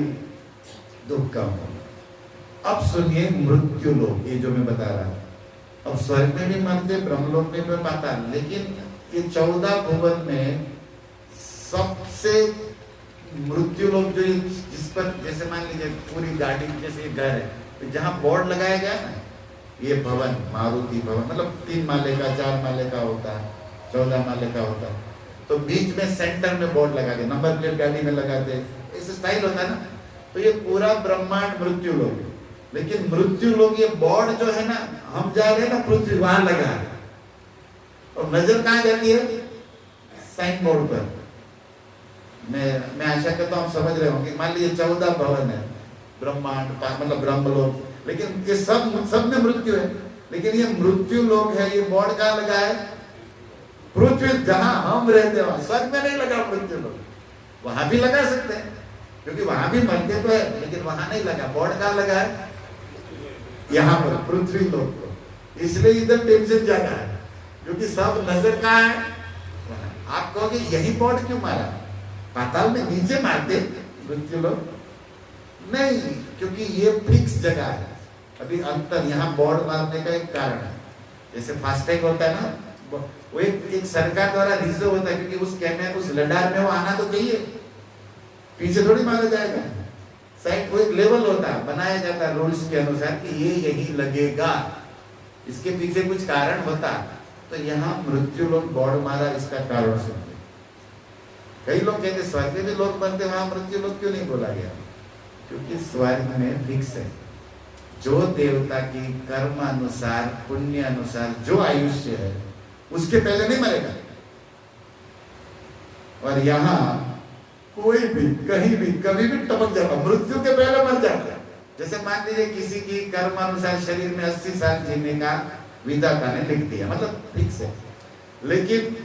दुख कम होगा। अब सुनिए मृत्यु लोक, ये जो मैं बता रहा हूं, अब स्वर्ग में भी मरते, ब्रह्मलोक में भी पाता, लेकिन ये 14 भुवन में सबसे मृत्यु लोग जो, जिस पर जैसे मान लीजिए पूरी गाड़ी जैसे घर है, तो जहां बोर्ड लगाया गया ना, ये भवन, मारुति भवन, मतलब 3 माले का, 4 माले का होता है, 14 माले का होता है, तो बीच में सेंटर में बोर्ड लगा के, नंबर प्लेट गाड़ी में लगाते, ऐसे स्टाइल होता है ना। तो ये पूरा ब्रह्मांड मृत्यु लोग, लेकिन मृत्यु लोग ये बोर्ड जो है ना, हम जा रहे हैं ना पृथ्वी, वहां लगा है, और नजर कहां जाती है? साइन बोर्ड पर। मैं आशा करता हूँ आप समझ रहे होंगे। मान लीजिए 14 भवन है, ब्रह्मांड, मतलब ब्रह्मलोक, लेकिन ये सब में मृत्यु है, लेकिन ये मृत्यु लोक है, ये बोर्ड कहाँ लगा है? पृथ्वी, जहां हम रहते हैं, स्वर्ग में नहीं लगा मृत्यु लोक, वहां भी लगा सकते हैं, क्योंकि वहां भी मरते तो है, लेकिन वहां नहीं लगा। बोर्ड कहाँ लगा है? यहाँ पर पृथ्वी लोक को। इसलिए इधर टेंशन ज्यादा है, क्योंकि सब नजर कहाँ है? आप कहोगे यही बोर्ड क्यों मारा? पाताल में नीचे मारते मृत्यु लोग नहीं, क्योंकि ये फिक्स जगह है। अभी अंतर यहाँ बोर्ड मारने का एक कारण है, जैसे फास्टैग होता है ना, वो एक सरकार द्वारा रिजर्व होता है, क्योंकि उस कैमरे, उस लडार में वो आना तो चाहिए, पीछे थोड़ी मारा जाएगा। साइड वो एक लेवल होता है, बनाया जाता है रूल्स के अनुसार कि ये यही लगेगा, इसके पीछे कुछ कारण होता। तो यहाँ मृत्यु लोग बोर्ड मारा, इसका कारण सुनिए। कई लोग कहते स्वर्ग में भी लोग बनते, वहां मृत्यु लोग क्यों नहीं बोला गया? क्योंकि स्वर्ग में फिक्स है, जो देवता की कर्म अनुसार, पुण्य अनुसार जो आयुष्य है, उसके पहले नहीं मरेगा। और यहाँ कोई भी कहीं भी कभी भी टपक जाता, मृत्यु के पहले मर जाता। जैसे मान लीजिए किसी की कर्म अनुसार शरीर में 80 साल जीने का विधाता ने लिख दिया, मतलब फिक्स है, लेकिन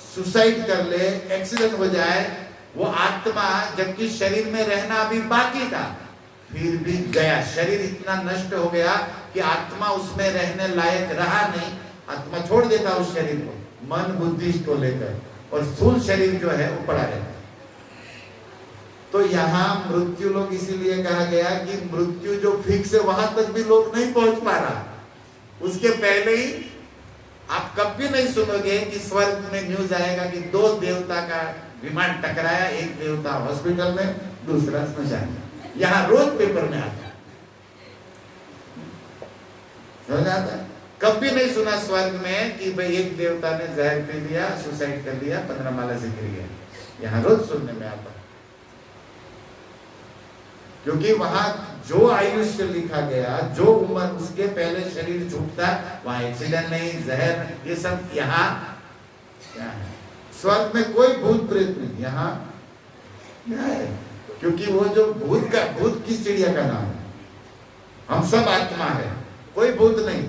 सुसाइड कर ले, एक्सीडेंट हो जाए, वो आत्मा जबकि शरीर में रहना अभी बाकी था, फिर भी गया, शरीर इतना नष्ट हो गया कि आत्मा उसमें रहने लायक रहा नहीं, आत्मा छोड़ देता उस शरीर को, मन बुद्धि को लेकर, और स्थूल शरीर जो है वो पड़ा रहता। तो यहाँ मृत्यु लोग इसीलिए कहा गया कि मृत्यु जो फिक्स है वहां तक भी लोग नहीं पहुंच पा रहा। उसके पहले ही आप कभी नहीं सुनोगे कि स्वर्ग में न्यूज आएगा कि 2 देवता का विमान टकराया, एक देवता हॉस्पिटल में, दूसरा स्मशान में। यहाँ रोज पेपर में आता है, समझ आता है? कभी नहीं सुना स्वर्ग में कि भाई एक देवता ने जहर पी लिया, सुसाइड कर लिया, 15 माला से गिर गया। यहाँ रोज सुनने में आता है, क्योंकि वहां जो आयुष्य लिखा गया, जो उम्र, उसके पहले शरीर छूटता, वहां एक्सीडेंट नहीं, जहर, ये सब यहाँ क्या है? स्वर्ग में कोई भूत प्रेत नहीं, यहाँ क्या है? क्योंकि वो जो भूत किस चिड़िया का नाम है? हम सब आत्मा है, कोई भूत नहीं,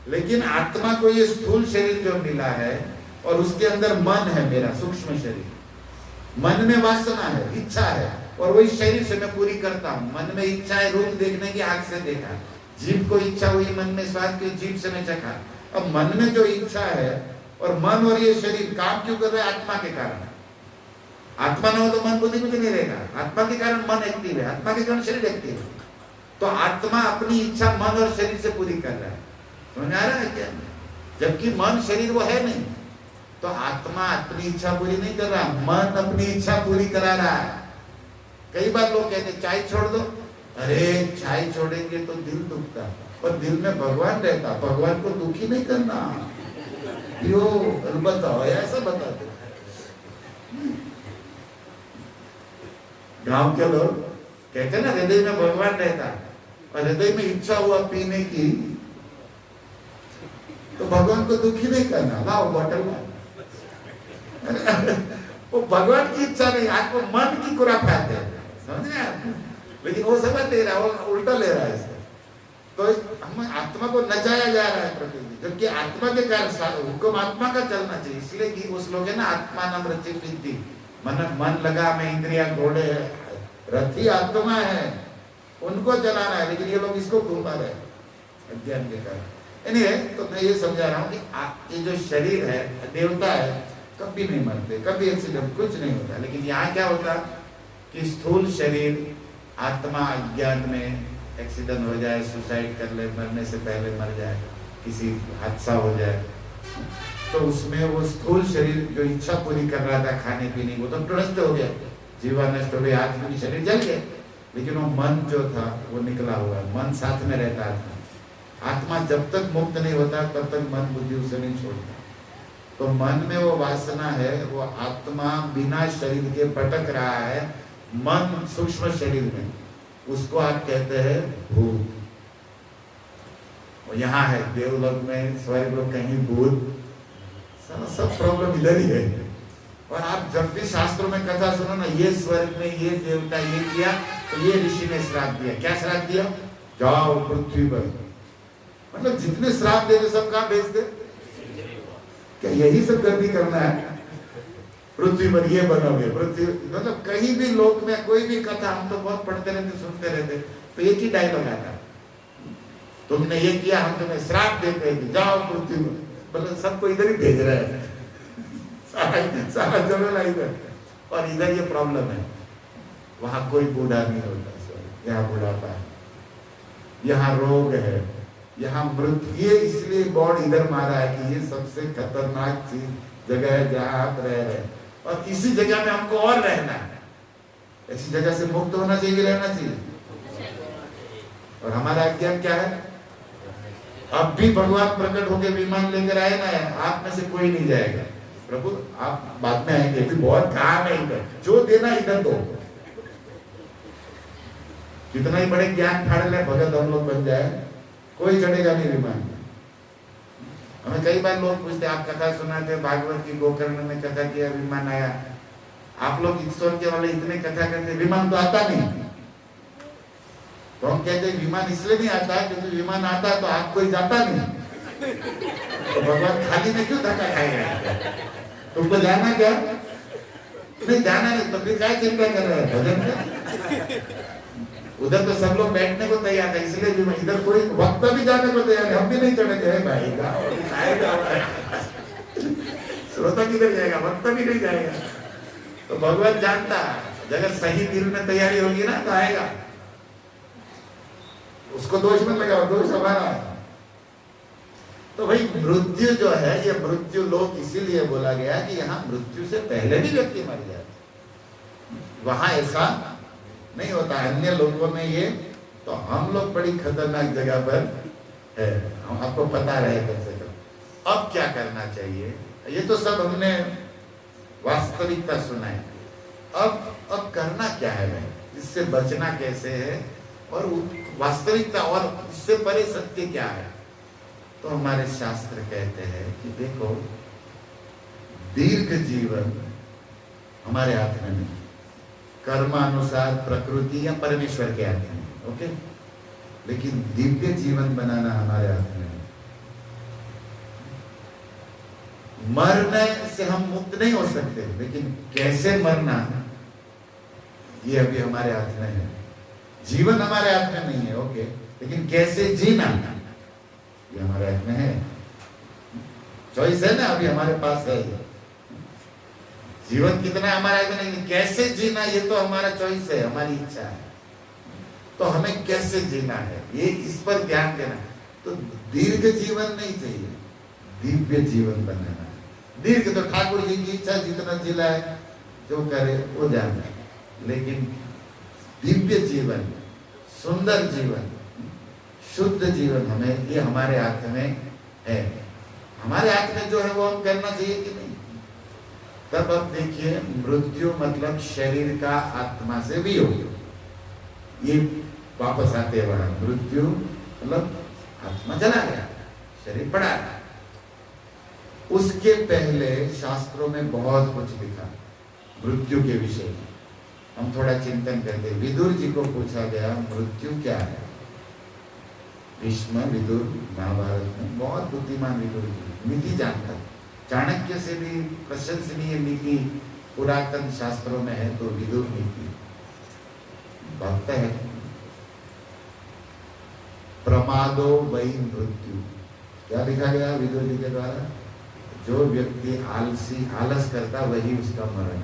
लेकिन आत्मा को ये स्थूल शरीर जो मिला है, और उसके अंदर मन है, मेरा सूक्ष्म शरीर, मन में वासना है, इच्छा है, और वही शरीर से मैं पूरी करता हूँ। मन में इच्छा है रूप देखने की, आंख से देखा, जीभ को इच्छा हुई मन में स्वाद की, जीभ से मैं चखा। अब मन में जो इच्छा है और मन और ये शरीर काम क्यों कर रहा है? आत्मा के कारण। आत्मा न हो तो मन बुद्धि कुछ नहीं रहेगा। आत्मा के कारण मन एक्टिव है, आत्मा के कारण शरीर एक्टिव है। तो आत्मा अपनी इच्छा मन और शरीर से पूरी कर रहा है। समझ आ रहा है क्या? जबकि मन शरीर वो है नहीं, तो आत्मा अपनी इच्छा पूरी नहीं कर रहा, मन अपनी इच्छा पूरी करा रहा है। कई बार लोग कहते चाय छोड़ दो, अरे चाय छोड़ेंगे तो दिल दुखता, पर दिल में भगवान रहता, भगवान को दुखी नहीं करना। यो बताओ, ऐसा बताते गांव के लोग कहते ना हृदय में भगवान रहता, और हृदय में इच्छा हुआ पीने की तो भगवान को दुखी नहीं करना, लाओ बॉटल में। वो भगवान की इच्छा नहीं, आपको मन की खुराफात है, समझ रहे हैं? लेकिन वो समझ ले रहा है, वो उल्टा ले रहा है इसका। तो हम आत्मा को नचाया जा रहा है प्रतिदिन, जबकि आत्मा के कारण हुक्म आत्मा का चलना चाहिए। इसलिए कि वो श्लोक है ना, आत्मा नाम रचि विद्धि, मन लगा में इंद्रिया घोड़े है, रथी आत्मा है, उनको चलाना है। लेकिन ये लोग इसको घुमा रहे हैं अज्ञान के कारण। तो मैं ये समझा रहा हूँ कि ये जो शरीर है देवता है, कभी नहीं मरते, कभी एक्सीडेंट कुछ नहीं होता। लेकिन यहाँ क्या होता कि स्थूल शरीर आत्मा अज्ञान में एक्सीडेंट हो जाए, सुसाइड कर ले, मरने से पहले मर जाए, किसी हादसा हो जाए, तो उसमें वो स्थूल शरीर जो इच्छा पूरी कर रहा था खाने पीने, वो तो नष्ट हो गया, जीवन नष्ट हो गया, आत्मा की शरीर जल गया। लेकिन वो मन जो था वो निकला हुआ, मन साथ में रहता था। आत्मा जब तक मुक्त नहीं होता तब तक मन बुद्धि उसे नहीं छोड़ता। तो मन में वो वासना है, वो आत्मा बिना शरीर के भटक रहा है, मन सूक्ष्म शरीर में, उसको आप कहते हैं भूत। और यहाँ है देवलोक में, स्वर्ग लोग, कहीं भूत, सब प्रॉब्लम इधर ही है। और आप जब भी शास्त्रों में कथा सुनो ना, ये स्वर्ग में ये देवता ये किया, तो ये ऋषि ने श्राप दिया। क्या श्राप दिया? जाओ पृथ्वी पर। मतलब जितने श्राप देते सब कहाँ भेज दे? क्या यही सब गलती करना है? पृथ्वी पर ये बनोगे, पृथ्वी, मतलब कहीं भी लोक में कोई भी कथा हम तो बहुत पढ़ते रहते, सुनते रहते, तो एक ही डायलॉग आता, तुमने ये किया, हम तुम्हें श्राप देते हैं, जाओ पृथ्वी पर। मतलब सबको इधर ही भेज रहे हैं, सारा जमेला इधर। और इधर ये प्रॉब्लम है, वहां कोई बूढ़ा नहीं होता, यहाँ बुढ़ापा है, यहाँ रोग है, यहाँ मृत्यु। ये इसलिए गॉड इधर मारा है कि ये सबसे खतरनाक चीज जगह है जहाँ आप रह रहे हैं, और इसी जगह में हमको और रहना है। ऐसी जगह से मुक्त होना चाहिए, रहना चाहिए। और हमारा अज्ञान क्या है? अब भी भगवान प्रकट होकर विमान लेकर आए ना, आप में से कोई नहीं जाएगा। प्रभु आप बाद में आएंगे, भी बहुत काम है इधर, जो देना इधर दो। कितना ही बड़े ज्ञान फाड़ ले भगत हम लोग बन जाए, कोई चढ़ेगा नहीं विमान। हमें कई बार लोग पूछते, आप कथा सुनाते, भागवत की गोकर्ण में कथा किया, विमान आया। आप लोग ईश्वर के वाले इतने कथा करते, विमान तो आता नहीं। तो हम कहते विमान इसलिए नहीं आता है क्योंकि विमान आता है तो आप कोई जाता नहीं, तो भगवान खाली में क्यों धक्का खाएगा? तुमको जाना क्या? नहीं जाना नहीं, तो फिर क्या चिंता कर रहे हैं भजन का? उधर तो सब लोग बैठने को तैयार है, इसलिए भी इधर कोई वक्त भी जाने को तैयार है, हम भी नहीं चढ़ेंगे भाई का। श्रोता किधर जाएगा? वक्त भी नहीं जाएगा। तो भगवान जानता है, अगर सही दिल में तैयारी होगी ना तो आएगा। उसको दोष मत लगाओ, दोष हमारा है। तो भाई मृत्यु जो है, ये मृत्यु लोक इसीलिए बोला गया कि यहाँ मृत्यु से पहले भी व्यक्ति मर जाए, वहां ऐसा नहीं होता। अन्य लोगों में ये, तो हम लोग बड़ी खतरनाक जगह पर है, हम आपको पता रहे कम से कम। अब क्या करना चाहिए? ये तो सब हमने वास्तविकता सुना है। अब करना क्या है भाई? इससे बचना कैसे है, और वास्तविकता और इससे परे सत्य क्या है? तो हमारे शास्त्र कहते हैं कि देखो, दीर्घ जीवन हमारे हाथ में नहीं, कर्मानुसार प्रकृति या परमेश्वर के हाथ में, ओके? लेकिन दिव्य जीवन बनाना हमारे हाथ में नहीं। मरने से हम मुक्त नहीं हो सकते, लेकिन कैसे मरना ये अभी हमारे हाथ में है। जीवन हमारे हाथ में नहीं है, ओके, लेकिन कैसे जीना ये हमारे हाथ में है। चॉइस है ना, अभी हमारे पास है। जीवन कितना है हमारा है नहीं, कैसे जीना ये तो हमारा चॉइस है, हमारी इच्छा है। तो हमें कैसे जीना है ये इस पर ध्यान देना। तो दीर्घ जीवन नहीं चाहिए, दिव्य जीवन बनाना है। दीर्घ तो ठाकुर जी की इच्छा, जितना जिला है जो करे वो जाना है, लेकिन दिव्य जीवन, सुंदर जीवन, शुद्ध जीवन हमें, ये हमारे हाथ में है। हमारे हाथ में जो है वो हम करना चाहिए कि नहीं। तब अब देखिए, मृत्यु मतलब शरीर का आत्मा से वियोग। ये वापस आते हैं वहां, मृत्यु मतलब आत्मा चला गया, शरीर पड़ा है। उसके पहले शास्त्रों में बहुत कुछ लिखा मृत्यु के विषय में। हम थोड़ा चिंतन करते। विदुर जी को पूछा गया मृत्यु क्या है। भीष्म विदुर महाभारत में बहुत बुद्धिमान विदुर जी, नीति जानता, चाणक्य से भी प्रशंसनीय नीति पुरातन शास्त्रों में है, तो विदुर नीति भक्त है। प्रमादो वै मृत्यु, क्या लिखा गया विदुर जी के द्वारा? जो व्यक्ति आलसी आलस करता वही उसका मरण,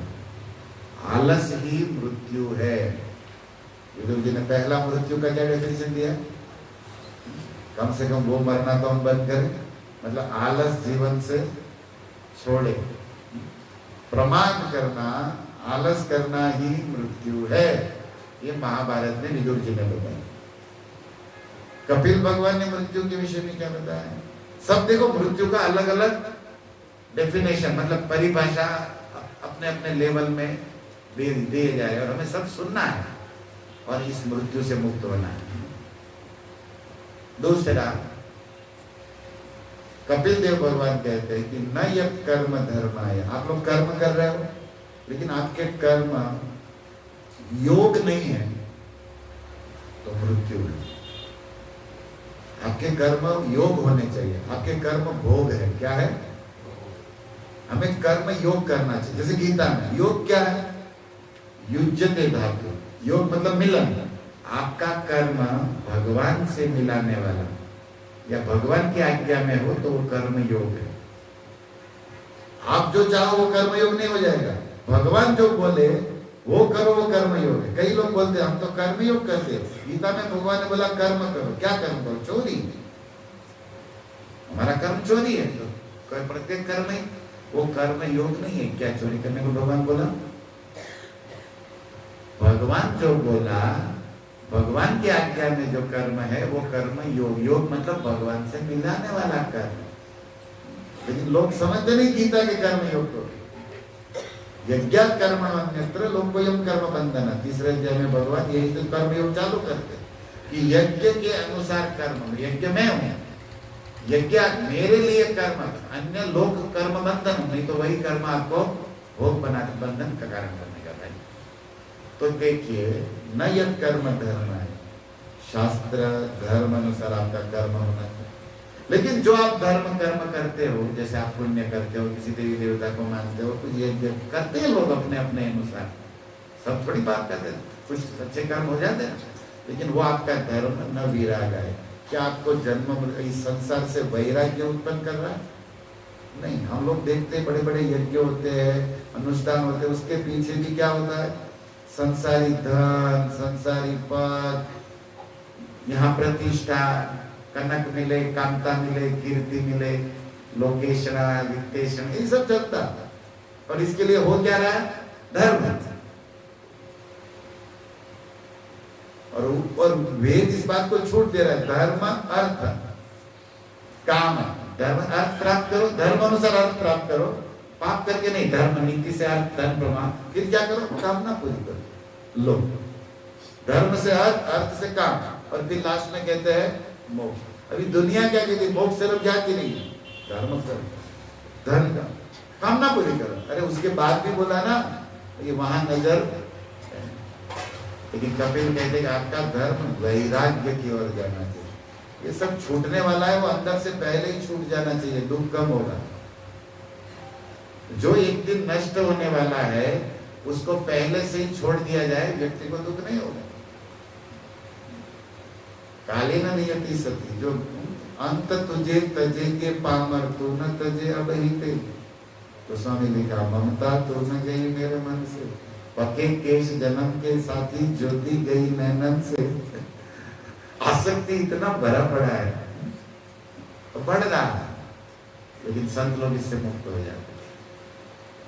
आलस ही मृत्यु है। विदुर जी ने पहला मृत्यु का क्या डेफिनेशन दिया? कम से कम वो मरना तो हम बंद करें, मतलब आलस जीवन से छोड़े। प्रमाद करना, आलस करना ही मृत्यु है, ये महाभारत में विदुर जी ने बताया। कपिल भगवान ने मृत्यु के विषय में क्या बताया? सब देखो मृत्यु का अलग अलग डेफिनेशन, मतलब परिभाषा अपने अपने लेवल में दिए जाए, और हमें सब सुनना है और इस मृत्यु से मुक्त होना है। दूसरा, कपिल देव भगवान कहते हैं कि न यह कर्म धर्माय, आप लोग कर्म कर रहे हो लेकिन आपके कर्म योग नहीं है तो मृत्यु है। आपके कर्म योग होने चाहिए, आपके कर्म भोग है। क्या है? हमें कर्म योग करना चाहिए। जैसे गीता में योग क्या है? युज्यते धातु, योग मतलब मिलन। आपका कर्म भगवान से मिलाने वाला या भगवान की आज्ञा में हो तो वो कर्म योग है। आप जो चाहो वो कर्म योग नहीं हो जाएगा। भगवान जो बोले वो करो, वो कर्म योग है। कई लोग बोलते हैं हम तो कर्म योग करते हैं। गीता में भगवान ने बोला कर्म करो। क्या कर्म करो? चोरी। हमारा कर्म चोरी है, तो प्रत्येक कर्म ही वो कर्म योग नहीं है। क्या चोरी करने को भगवान बोला? भगवान जो बोला, भगवान की आज्ञा में जो कर्म है वो कर्म योग। योग मतलब भगवान से मिलाने वाला कर्म। लेकिन लोग समझते नहीं गीता के कर्म योग को। यज्ञात कर्म अन्यत्र लोकोयम कर्म बंधन, तीसरे अध्याय में भगवान यही तो कर्म योग चालू करते कि यज्ञ के अनुसार कर्म, यज्ञ मैं हूं, यज्ञ मेरे लिए कर्म, अन्य लोग कर्म बंधन, नहीं तो वही कर्म आपको भोग बनाने बंधन का कारण करने का भाई। तो देखिए, न यह कर्म धर्म है, शास्त्र धर्म अनुसार आपका कर्म होना चाहिए। लेकिन जो आप धर्म कर्म करते हो, जैसे आप पुण्य करते हो, किसी देवी देवता को मानते हो, कुछ यज्ञ करते हैं लोग अपने अपने अनुसार, सब थोड़ी बात करते हैं, कुछ अच्छे कर्म हो जाते हैं, लेकिन वो आपका धर्म न विराग है। क्या आपको जन्म इस संसार से वैराग्य उत्पन्न कर रहा है? नहीं। हम लोग देखते हैं बड़े बड़े यज्ञ होते हैं, अनुष्ठान होते हैं, उसके पीछे भी क्या होता है? संसारी धन, संसारी पद, यहाँ प्रतिष्ठा, कनक मिले, कांता मिले, कीर्ति मिले, लोकेशना, वित्तेषण, ये सब चलता। और इसके लिए हो क्या रहा है? धर्म। और वेद इस बात को छूट दे रहा है, धर्म अर्थ काम। धर्म अर्थ प्राप्त करो, धर्म अनुसार अर्थ प्राप्त करो, पाप करके नहीं। धर्म नीति से अर्थ, धर्म प्रमाण, फिर क्या करो? कामना पूरी करो। लो, धर्म से अर्थ, अर्थ से काम, और फिर लास्ट में कहते हैं मोक्ष। अभी दुनिया क्या कहती है? मोक्ष से लोग जाती नहीं है, धर्म करो, धर्म का कामना पूरी करो। अरे उसके बाद भी बोला ना, ये वहां नजर। लेकिन कपिल कहते हैं आपका धर्म वैराग्य की ओर जाना चाहिए। ये सब छूटने वाला है, वो अंदर से पहले ही छूट जाना चाहिए, दुख कम होगा। जो एक दिन नष्ट होने वाला है उसको पहले से ही छोड़ दिया जाए, व्यक्ति को दुख नहीं होगा। काले न नियति सती, जो अंत तुझे तजे के पामर, तू न तजे अब ही ते। तो स्वामी लिखा, ममता तो न गई मेरे मन से, पके केश जन्म के साथी, ज्योति गई नैनन से। आसक्ति इतना भरा पड़ा है, तो बढ़ रहा है, लेकिन संत लोग इससे मुक्त हो जाते हैं।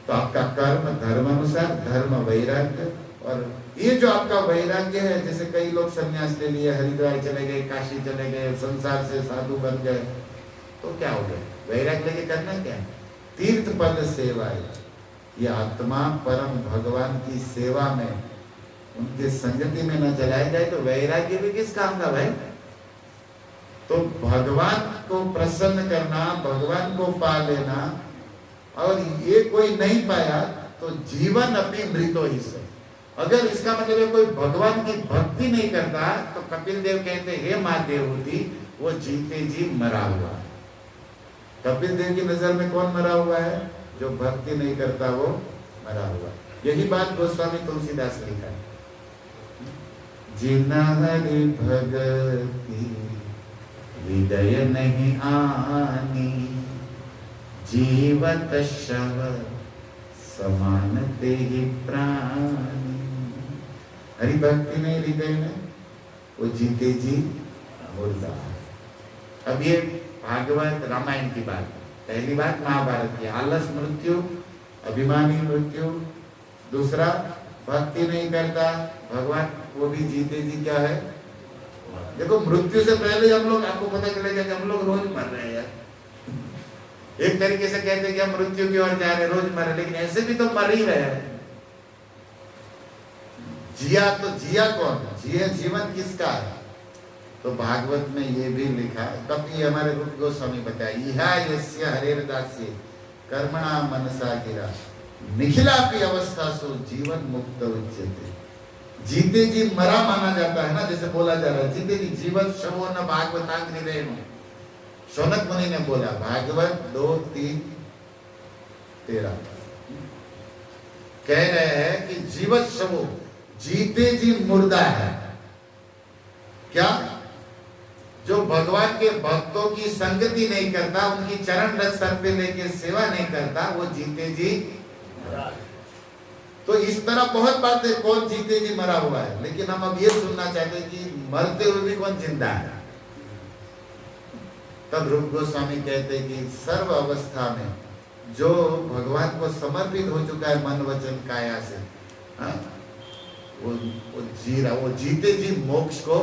तो आपका कर्म धर्म अनुसार, धर्म वैराग्य, और ये जो आपका वैराग्य है, जैसे कई लोग संन्यास ले लिए, हरिद्वार चले गए, काशी चले गए, संसार से साधु बन गए, तो क्या हो गया? वैराग्य लेके करना क्या है? तीर्थ पद सेवा है, ये आत्मा परम भगवान की सेवा में, उनके संगति में न चलाया जाए तो वैराग्य भी किस काम का भाई? तो भगवान को प्रसन्न करना, भगवान को पा लेना, और ये कोई नहीं पाया तो जीवन अपनी मृतो ही से। अगर इसका मतलब है कोई भगवान की भक्ति नहीं करता, तो कपिल देव कहते हे मां देवहूति, वो जीते जी मरा हुआ है। कपिल देव की नजर में कौन मरा हुआ है? जो भक्ति नहीं करता वो मरा हुआ। यही बात गोस्वामी तुलसीदास ने लिखा है, जिन्ना हरि भगति हृदय नहीं आनी, जीवत शव समान ते ही प्राणी। हरि भक्ति नहीं हृदय में, वो जीते जी मुर्दा। अब ये भागवत रामायण की बात, पहली बात महाभारत की, आलस मृत्यु, अभिमानी मृत्यु। दूसरा, भक्ति नहीं करता भगवान, वो भी जीते जी क्या है? देखो, मृत्यु से पहले हम लोग, आपको पता चलेगा कि हम लोग रोज मर रहे हैं यार। एक तरीके से कहते हैं कि हम मृत्यु की ओर जा रहे, रोज मर रहे, लेकिन ऐसे भी तो मर ही रहे हैं। जिया तो जिया कौन? जिया जीवन किसका है? तो भागवत में ये भी लिखा, कब ये हमारे रूप गोस्वामी बताया, इहा यस्य हरेर दास्य कर्मणा मनसा गिरा, निखिलापि अवस्था सो जीवन मुक्त उच्यते। जीते जी मरा माना जाता है ना, जैसे बोला जा रहा है, जीते जी जीवन शवो न भागवताग्नि रेणु। शौनक मुनि ने बोला, भागवत 2:3-13 कह रहे हैं कि जीवन शवो, जीते जी मुर्दा है। क्या? जो भगवान के भक्तों की संगति नहीं करता, उनकी चरण रज सर पे लेके सेवा नहीं करता, वो जीते जी। तो इस तरह बहुत बातें, कौन जीते जी मरा हुआ है, लेकिन हम अब ये सुनना चाहते हैं कि मरते हुए भी कौन जिंदा है। तब रूप गोस्वामी कहते हैं कि सर्व अवस्था में जो भगवान को समर्पित हो चुका है मन वचन काया से, वो जी रहा, वो जीते जी मोक्ष को,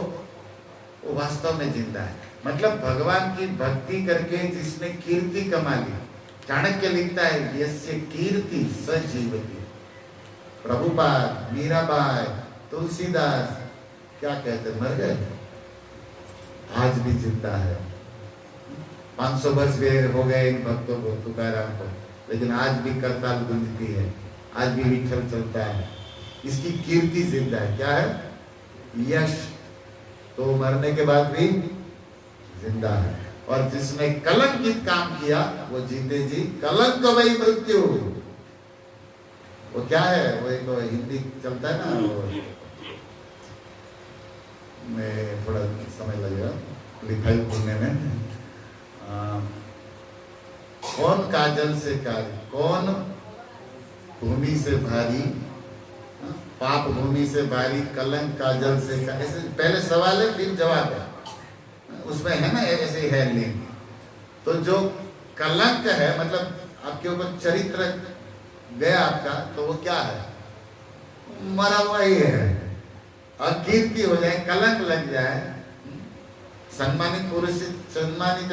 वो वास्तव में जिंदा है। मतलब भगवान की भक्ति करके जिसने कीर्ति कमा ली, चाणक्य लिखता है, यस्य कीर्ति स जीवति। प्रभुपाद, मीराबाई, तुलसीदास क्या कहते, मर गए, आज भी जिंदा है। 500 वर्ष हो गए इन भक्तों को, तुकाराम को, लेकिन आज भी करताल गूंजती है, आज भी विठल चलता है, इसकी कीर्ति जिंदा है। क्या है? यश। तो मरने के बाद भी जिंदा है। और जिसने कलंकित काम किया, वो जीते जी कलंक वही मृत्यु। वो क्या है? वो एक हिंदी चलता है ना, वो मैं थोड़ा समय लगेगा लिखाई भूलने में। कौन काजल से कारी, कौन भूमि से भारी, पाप भूमि से भारी, कलंक काजल से कारी। ऐसे पहले सवाल है फिर जवाब है, उसमें है ना, ऐसे है लिंग। तो जो कलंक है, मतलब आपके ऊपर चरित्र गया आपका, तो वो क्या है? मरा हुआ ही है। अकीर्ति हो जाए, कलंक लग जाए, सम्मानित पुरुष से सम्मानित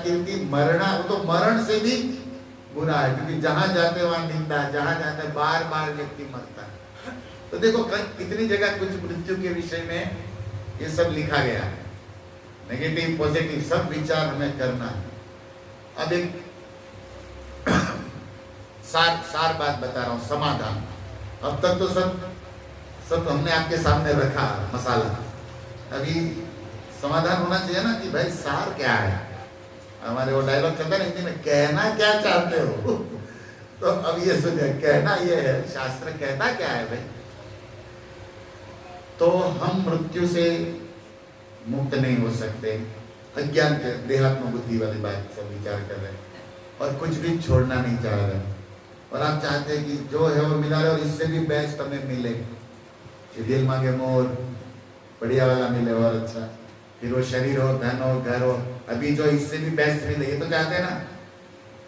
कीर्ति, मरना, वो तो मरण से भी बुरा है, क्योंकि जहां जाते वहां निंदा, जहां जाते बार बार व्यक्ति मरता है। तो देखो कितनी जगह कुछ मृत्यु के विषय में ये सब लिखा गया है, नेगेटिव पॉजिटिव सब विचार हमें करना है। अब एक सार बात बता रहा हूं, समाधान। अब तक तो सब हमने आपके सामने रखा मसाला, अभी समाधान होना चाहिए ना कि भाई सार क्या है। हमारे वो डायलॉग चलता है हिंदी में, कहना क्या चाहते हो। तो अब ये सुनिए, कहना ये है, शास्त्र कहता क्या है भाई। तो हम मृत्यु से मुक्त नहीं हो सकते, अज्ञान के देहात्म बुद्धि वाली बात सब विचार कर रहे हैं और कुछ भी छोड़ना नहीं चाह रहे, और आप चाहते हैं कि जो है वो मिला रहे और इससे भी बेस्ट हमें मिले, कि दिल मांगे मोर, बढ़िया वाला मिले और अच्छा, फिर वो शरीर हो, धन हो, घर हो, अभी जो इससे भी बेस्ट मिले, ये तो चाहते हैं ना,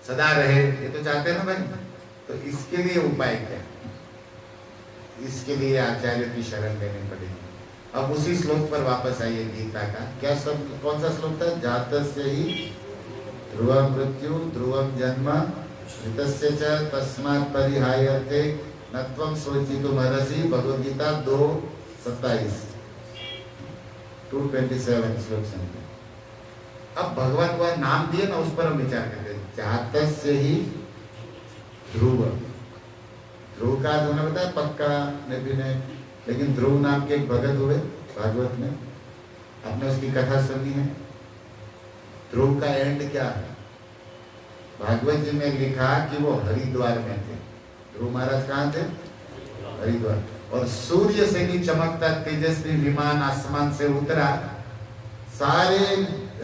सदा रहे, ये तो चाहते हैं ना भाई। तो इसके लिए उपाय क्या? इसके लिए आचार्य की शरण लेनी पड़ेगी। अब उसी श्लोक पर वापस आइए गीता का। क्या श्लोक, कौन सा श्लोक था? जातस्य ही ध्रुवम मृत्यु ध्रुवम जन्म ऋतस्य च तस्मात् परिहायते न त्वं शोचितुमर्हसि। भगवद गीता 2:27 2:27 श्लोक संख्या। अब भगवान का नाम दिए ना, उस पर हम विचार करते हैं। जातस्य ही ध्रुव, ध्रुव का उन्होंने बताया पक्का निर्विनय, लेकिन ध्रुव नाम के एक भगत हुए भागवत में, आपने उसकी कथा सुनी है। ध्रुव का एंड क्या है? भागवत जी में लिखा कि वो हरिद्वार में थे। ध्रुव महाराज कहाँ थे? हरिद्वार। और सूर्य से भी चमकता तेजस्वी विमान आसमान से उतरा, सारे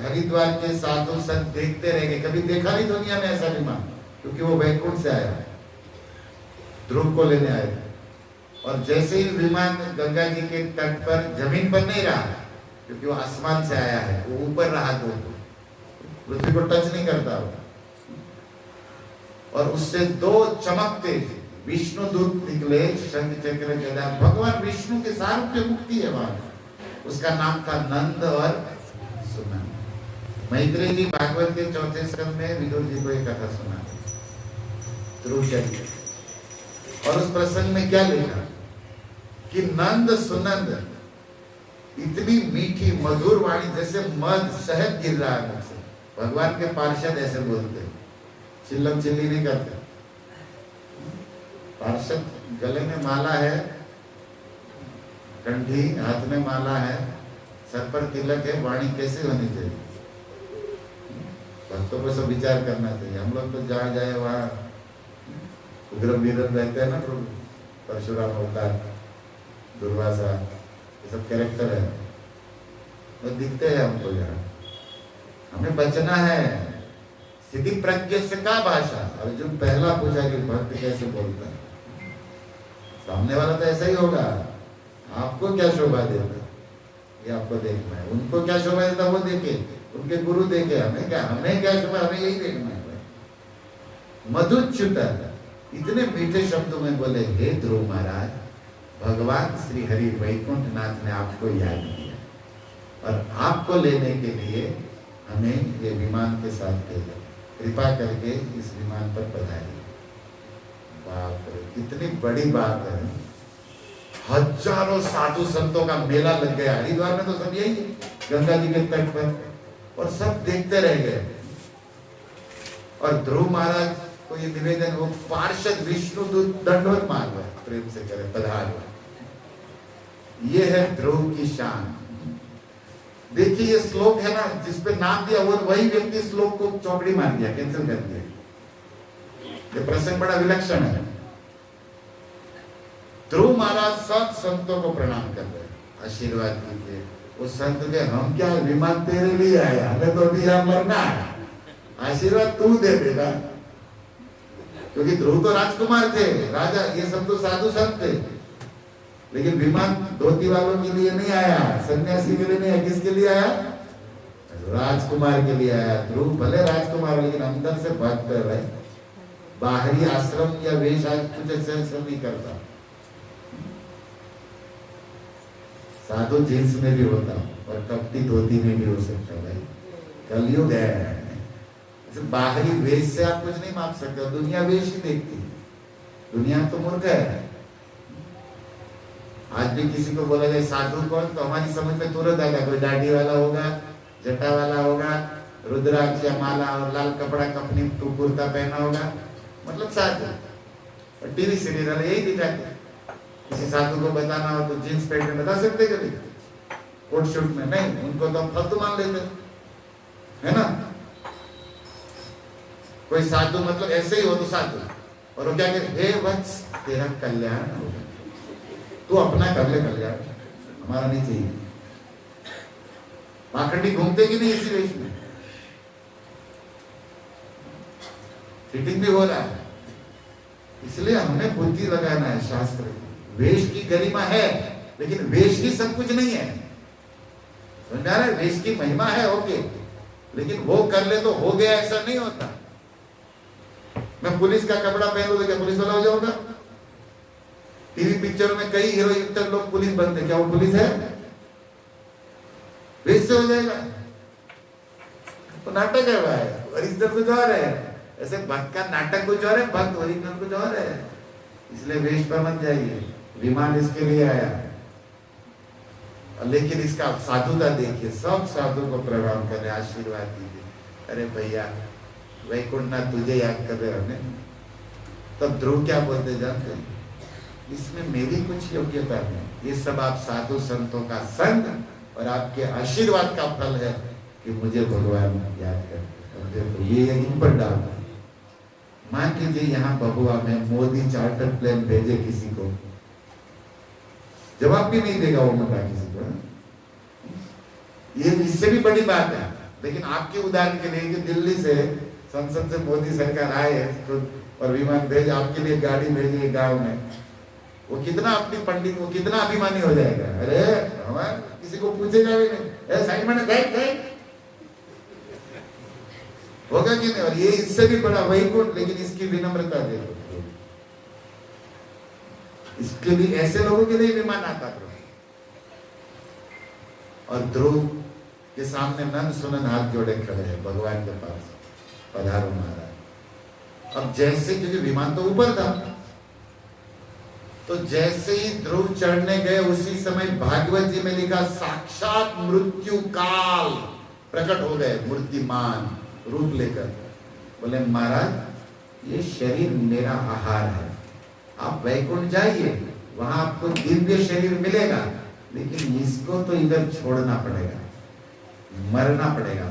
हरिद्वार के साधु संत देखते रह गए, कभी देखा नहीं दुनिया में ऐसा विमान, क्योंकि वो वैकुंठ से आया, ध्रुव को लेने आए थे। और जैसे ही विमान गंगा जी के तट पर, जमीन पर नहीं रहा, क्योंकि वो आसमान से आया है, वो ऊपर रहा, तो पृथ्वी को टच नहीं करता वो। और उससे 2 चमकते विष्णु दूत निकले, शंख चक्र गदा। भगवान विष्णु के सारूप्य मुक्ति है वहां, उसका नाम था नंद और सुनंद। मैत्रेय जी भागवत के 4थे स्कंद में विदुर जी को एक कथा सुना, ध्रुव चरित्र। और उस प्रसंग में क्या लिखा कि नंद सुनंद इतनी मीठी मधुर वाणी, जैसे मध शहद गिर रहा है मुझसे। भगवान के पार्षद ऐसे बोलते, चिल्लम चिल्ली नहीं करते। पार्षद गले में माला है, कंठी, हाथ में माला है, सर पर तिलक है, वाणी कैसे होनी चाहिए? भक्तों को सब विचार करना चाहिए। हम लोग तो जहाँ जाए वहाँ उग्र वीरन रहते हैं ना, परशुराम अवतार, दुर्वासा, ये सब कैरेक्टर है, वो दिखते हैं हमको। यहाँ हमें बचना है। स्थिति प्रज्ञ से का भाषा? अर्जुन पहला पूछा कि भक्त कैसे बोलता है? सामने वाला तो ऐसा ही होगा। आपको क्या शोभा देता, ये आपको देखना है। उनको क्या शोभा देता वो देखे, उनके गुरु देखे, हमें क्या शोभा, हमें यही देखना है। मधुच्युत इतने मीठे शब्दों में बोले, हे ध्रुव महाराज, भगवान श्री हरि वैकुंठ नाथ ने आपको याद किया और आपको लेने के लिए हमें ये विमान के साथ भेजा, कृपा करके इस विमान पर पधारिए। बाप रे, कितनी बड़ी बात है। हजारों साधु संतों का मेला लग गया हरिद्वार में, तो सब यही गंगा जी के तट पर, और सब देखते रह गए। और ध्रुव महाराज को ये निवेदन, वो पार्षद विष्णु दूत दंडवत मार रहे, प्रेम से करे पधार। ये है ध्रुव की शान। देखिए ये श्लोक है ना, जिसपे नाम दिया वो वही व्यक्ति श्लोक को चौकड़ी मार दिया, कैंसिल कर दिया। ये प्रसंग बड़ा विलक्षण है। ध्रुव महाराज सब संतों को प्रणाम कर रहे, आशीर्वाद कीजिए। उस संत के, हम क्या विमान तेरे लिए आया, हमें तो अभी यहाँ मरना है, आशीर्वाद तू दे बेटा। क्योंकि ध्रुव तो राजकुमार थे, राजा, ये सब तो साधु संत थे, लेकिन विमान धोती वालों के लिए नहीं आया, सन्यासी के लिए नहीं आया, किसके लिए आया? राजकुमार के लिए आया। ध्रुव भले राजकुमार, लेकिन अंदर से भक्त है, बाहरी आश्रम या वेश आज कुछ ऐसा नहीं करता। साधु जींस में भी होता और कपटी धोती में भी हो सकता भाई, कलयुग है। बाहरी वेश से आप कुछ नहीं माप सकते, दुनिया वेश ही देखती, दुनिया तो मूर्ख है। आज भी किसी को बोला जाए साधु कौन, तो हमारी समझ में तुरंत आएगा, कोई दाढ़ी वाला होगा, जटा वाला होगा, रुद्राक्ष या माला और लाल कपड़ा कपनी कुर्ता पहना होगा, मतलब साधु। और टीवी सीरियल यही दिखाते। किसी साधु को बताना हो तो जींस पैंट में बता सकते कभी, कोट शूट में नहीं, उनको तो हम फालतू मान लेते है ना। कोई साधु मतलब ऐसे ही हो तो साधु, और वो क्या कहते, हे वत्स तेरा कल्याण होगा, तू अपना कर ले कल्याण, हमारा नहीं चाहिए। पाखंडी घूमते कि नहीं इसी वेश में? फिटिंग भी हो रहा है। इसलिए हमें बुद्धि लगाना है। शास्त्र वेश की गरिमा है, लेकिन वेश की सब कुछ नहीं है। समझ में आ रहा है? वेश की महिमा है, ओके, लेकिन वो कर ले तो हो गया, ऐसा नहीं होता। मैं पुलिस का कपड़ा पहन लूं तो क्या पुलिस वाला हो जाऊंगा? टीवी पिक्चरों में कई हीरो एक्टर लोग पुलिस बनते, क्या वो पुलिस है? वेश से हो जाएगा? तो नाटक है भाई, ओरिजिनल कुछ और है। ऐसे भक्त का नाटक कुछ और है, भक्त ओरिजिनल कुछ और है। इसलिए वेश पर मत जाइए। विमान इसके लिए आया, लेकिन इसका साधुता देखिए। सब साधु को प्रणाम कर रहे, आशीर्वाद दीजिए। अरे भैया वैकुंठनाथ तुझे याद कर रहे हमने। तब ध्रुव क्या बोलते जानते हैं? इसमें मेरी कुछ योग्यता नहीं, ये सब आप साधु संतों का संग और आपके आशीर्वाद का फल है कि मुझे भगवान याद करते। ये इन पर डाल। मान लीजिए यहाँ बबुआ में मोदी चार्टर प्लेन भेजे किसी को, जवाब भी नहीं देगा वो मता किसी को। ये इससे भी बड़ी बात है। लेकिन आपके उदाहरण के लिए कि दिल्ली से संसद से मोदी सरकार आए और विमान भेज, आपके लिए गाड़ी भेजी गांव में, वो कितना अपनी पंडित, वो कितना अभिमानी हो जाएगा। अरे हमारे किसी को पूछेगा भी नहीं, साइड में गए होगा कि नहीं? और ये इससे भी बड़ा वैकुंठ, लेकिन इसकी विनम्रता देखो। इसके लिए ऐसे लोगों के लिए विमान आता था। और ध्रुव के सामने नंद सुनन हाथ जोड़े खड़े हैं भगवान के पास, पधारो महाराज। अब जैसे, क्योंकि विमान तो ऊपर था, तो जैसे ही ध्रुव चढ़ने गए उसी समय भागवत जी में लिखा साक्षात मृत्यु काल प्रकट हो गए, मूर्तिमान रूप लेकर। बोले महाराज ये शरीर मेरा आहार है, आप वैकुंठ जाइए, वहां आपको दिव्य शरीर मिलेगा, लेकिन इसको तो इधर छोड़ना पड़ेगा, मरना पड़ेगा।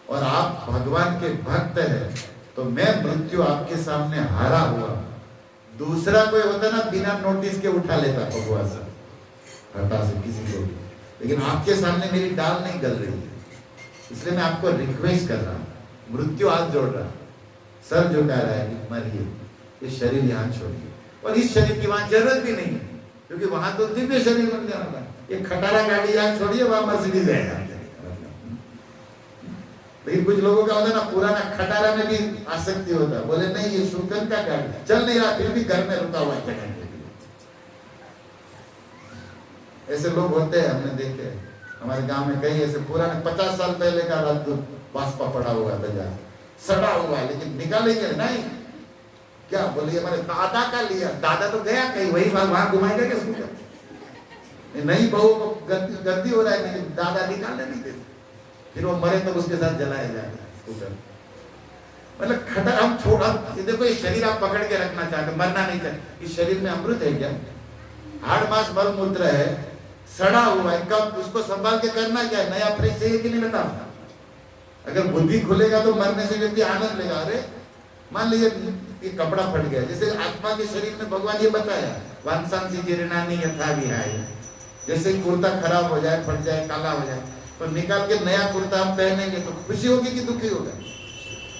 और आप भगवान के भक्त हैं, तो मैं मृत्यु आपके सामने हारा हुआ। दूसरा कोई होता ना बिना नोटिस के उठा लेता भगवान से, हटा से किसी को, लेकिन आपके सामने मेरी डाल नहीं गल रही है। इसलिए मैं आपको रिक्वेस्ट कर रहा हूँ, मृत्यु हाथ जोड़ रहा, सर झुका रहा है कि मरिए, ये शरीर यहाँ छोड़िए। और इस शरीर की वहां जरूरत भी नहीं है, क्योंकि वहां तो दिव्य शरीर बन जाना था। ये खटारा गाड़ी यहाँ छोड़िए, वहां मर्सिडीज है। लेकिन कुछ लोगों का होता है ना, पुराना खटारा में भी आसक्ति होता है। बोले नहीं ये शुक्र का गाड़ी चल नहीं रहा, फिर भी घर में रुका हुआ है। ऐसे लोग होते हैं, हमने देखे हमारे गांव में कई ऐसे पुराने 50 साल पहले का राजदूत बास्पा पड़ा हुआ था, सड़ा हुआ, लेकिन निकालेंगे नहीं। क्या बोलिए हमारे दादा का लिया, दादा तो गया कहीं, वही वहां घुमाएगा क्या स्कूटर? नहीं, बहू को गद्दी हो रहा है, लेकिन दादा निकालने नहीं देते, फिर वो मरे तो उसके साथ जलाया जाएगा स्कूटर। मतलब खटा हम छोड़ा। ये देखो, ये शरीर आप पकड़ के रखना चाहते, मरना नहीं चाहते। इस शरीर में अमृत है क्या? हाड़ मांस मल मूत्र है, सड़ा हुआ है, कब उसको संभाल के करना क्या है? नया फ्रेश चाहिए कि नहीं बताओ? अगर बुद्धि खुलेगा तो मरने से व्यक्ति आनंद लेगा। अरे मान लीजिए ये कपड़ा फट गया, जैसे आत्मा के शरीर में भगवान ये बताया, वांसांसी जीर्णानि यथा विहाय। जैसे कुर्ता खराब हो जाए, फट जाए, काला हो जाए, तो निकाल के नया कुर्ता आप पहनेंगे तो खुशी होगी कि दुखी होगा?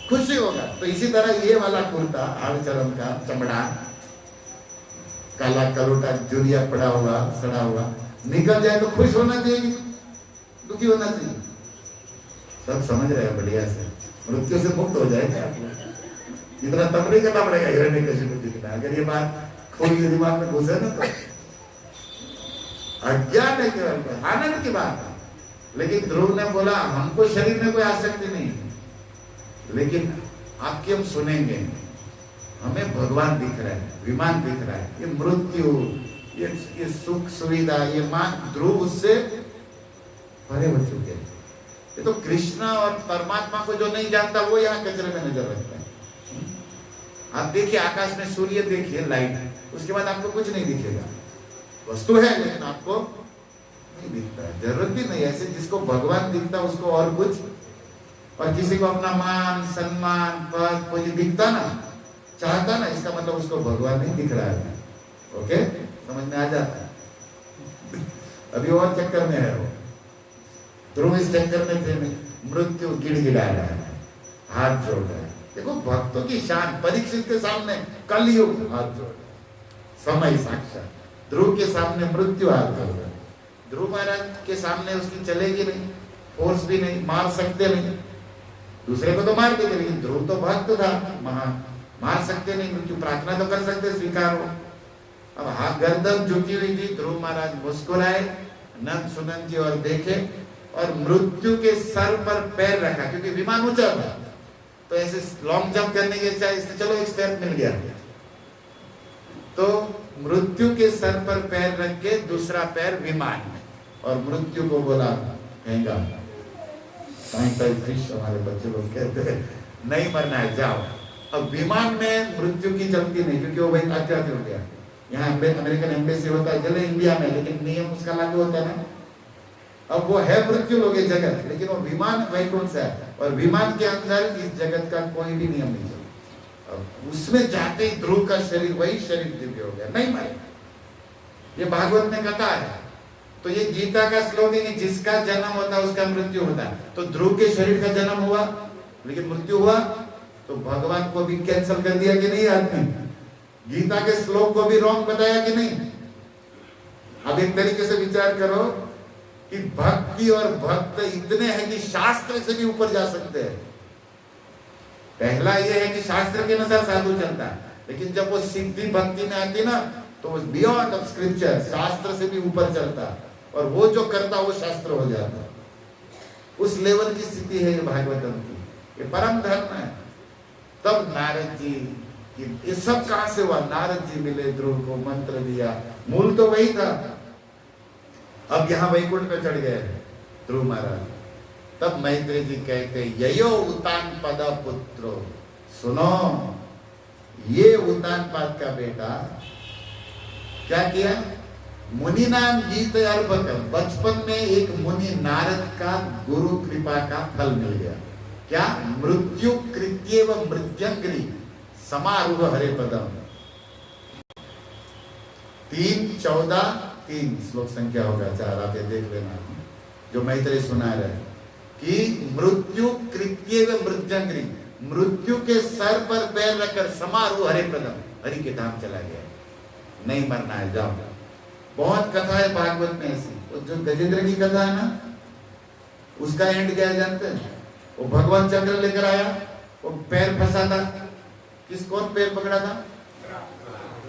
खुशी होगा। तो इसी तरह ये वाला कुर्ता आड़ चरम का चमड़ा, काला कलोटा जुरिया पड़ा हुआ, सड़ा हुआ, निकल जाए तो खुश होना चाहिए कि दुखी होना चाहिए? सब समझ रहे हैं बढ़िया से, मृत्यु से मुक्त हो जाएगा। इतना तब नहीं करना पड़ेगा हिरण्यकशिपु जितना। अगर ये बात खोल के दिमाग में घुसे ना तो अज्ञान है, केवल आनंद की बात है। लेकिन ध्रुव ने बोला हमको शरीर में कोई आसक्ति नहीं, लेकिन आपकी हम सुनेंगे, हमें भगवान दिख रहा है, विमान दिख रहा है, ये मृत्यु, ये सुख सुविधा, ये मान, ध्रुव उससे परे हो चुके हैं। ये तो कृष्ण और परमात्मा को जो नहीं जानता वो यहाँ कचरे में नजर रखता है। आप देखिए आकाश में सूर्य देखिए, लाइट, उसके बाद आपको कुछ नहीं दिखेगा। वस्तु है लेकिन आपको नहीं दिखता है, जरूरत भी नहीं। ऐसे जिसको भगवान दिखता उसको और कुछ, और किसी को अपना मान सम्मान पद कुछ दिखता ना, चाहता ना, इसका मतलब उसको भगवान नहीं दिख रहा है। ओके, समझ में आ जाता है? अभी और चक्कर में है वो। ध्रुव इस चक्कर में थे नहीं, मृत्यु गिड़गिड़ा रहा है, हाथ जोड़ रहा है। देखो भक्तों की शान, परीक्षित के सामने कलयुग हाथ जोड़ रहा है, समय साक्षात, ध्रुव के सामने मृत्यु हाथ जोड़ रहा है। ध्रुव महाराज के सामने उसकी चलेगी नहीं, फोर्स भी नहीं, मार सकते नहीं, दूसरे को तो मार देते, लेकिन ध्रुव तो भक्त था, मार सकते नहीं, मृत्यु प्रार्थना तो कर सकते, स्वीकार हो। अब हाथ गर्दन झुकी हुई थी, ध्रुव महाराज मुस्कुराए, नंद सुनंद जी और देखे, और मृत्यु के सर पर पैर रखा, क्योंकि विमान ऊंचा था, तो ऐसे लॉन्ग जंप करने की इच्छा, इससे चलो एक स्टेप मिल गया, तो मृत्यु के सर पर पैर रख के दूसरा पैर विमान में, और मृत्यु को बोला कहेगा, फिश हमारे बच्चे लोग कहते हैं, नहीं मरना है, जाओ। अब विमान में मृत्यु की चलती नहीं, क्योंकि वो वही अत्याचार हो गया। यहाँ अमेरिकन एम्बेसी होता है, चले इंडिया में, लेकिन नियम उसका लागू होता है ना। अब वो है मृत्यु लोग जगत, लेकिन वो विमान वैकुंठ से है, और विमान के अंदर इस जगत का कोई भी नियम नहीं चलता। अब उसमें जाते ही ध्रुव का शरीर, वही शरीर दिव्य हो गया, नहीं मरे। ये भागवत में कथा है, तो ये गीता का श्लोक है कि जिसका जन्म होता है उसका मृत्यु होता है। तो ध्रुव के शरीर का जन्म हुआ, लेकिन मृत्यु हुआ, तो भगवान को भी कैंसिल कर दिया कि नहीं आदमी? गीता के श्लोक को भी रॉन्ग बताया कि नहीं? अब एक तरीके से विचार करो कि भक्ति और भक्त इतने हैं कि शास्त्र से भी ऊपर जा सकते हैं। पहला यह है कि शास्त्र के अनुसार साधु चलता है, लेकिन जब वो सिद्धि भक्ति में आती ना, तो बियॉन्ड ऑफ स्क्रिप्चर, शास्त्र से भी ऊपर चलता, और वो जो करता वो शास्त्र हो जाता। उस लेवल की स्थिति है ये भागवतम की, ये परम धर्म है। तब नारद जी, ये सब कहां से हुआ? नारद जी मिले, ध्रुव को मंत्र दिया, मूल तो वही था। अब यहां वैकुंठ पे चढ़ गए ध्रुव महाराज। तब मैत्री जी कहते, ययो उतान पद पुत्रो, सुनो, ये उतान पाद का बेटा क्या किया? मुनि नाम गीत अर्भक, बचपन में एक मुनि नारद का गुरु कृपा का फल मिल गया। क्या? मृत्यु कृत्येव मृत्यंग्री समारूह हरे पदम। 3:14 श्लोक संख्या होगा, 4 आते देख लेना, जो मैत्री सुना रहे कि मृत्यु कृत्येव मृत्यंग्री, मृत्यु के सर पर पैर रखकर समारूह हरे पदम, हरि के धाम चला गया, नहीं मरना है, जाओ। बहुत कथा है भागवत में ऐसी। वो जो गजेंद्र की कथा है ना, उसका एंड क्या है जानते हैं? वो भगवान चक्र लेकर आया, वो पैर फंसा था, कौन पैर पकड़ा था?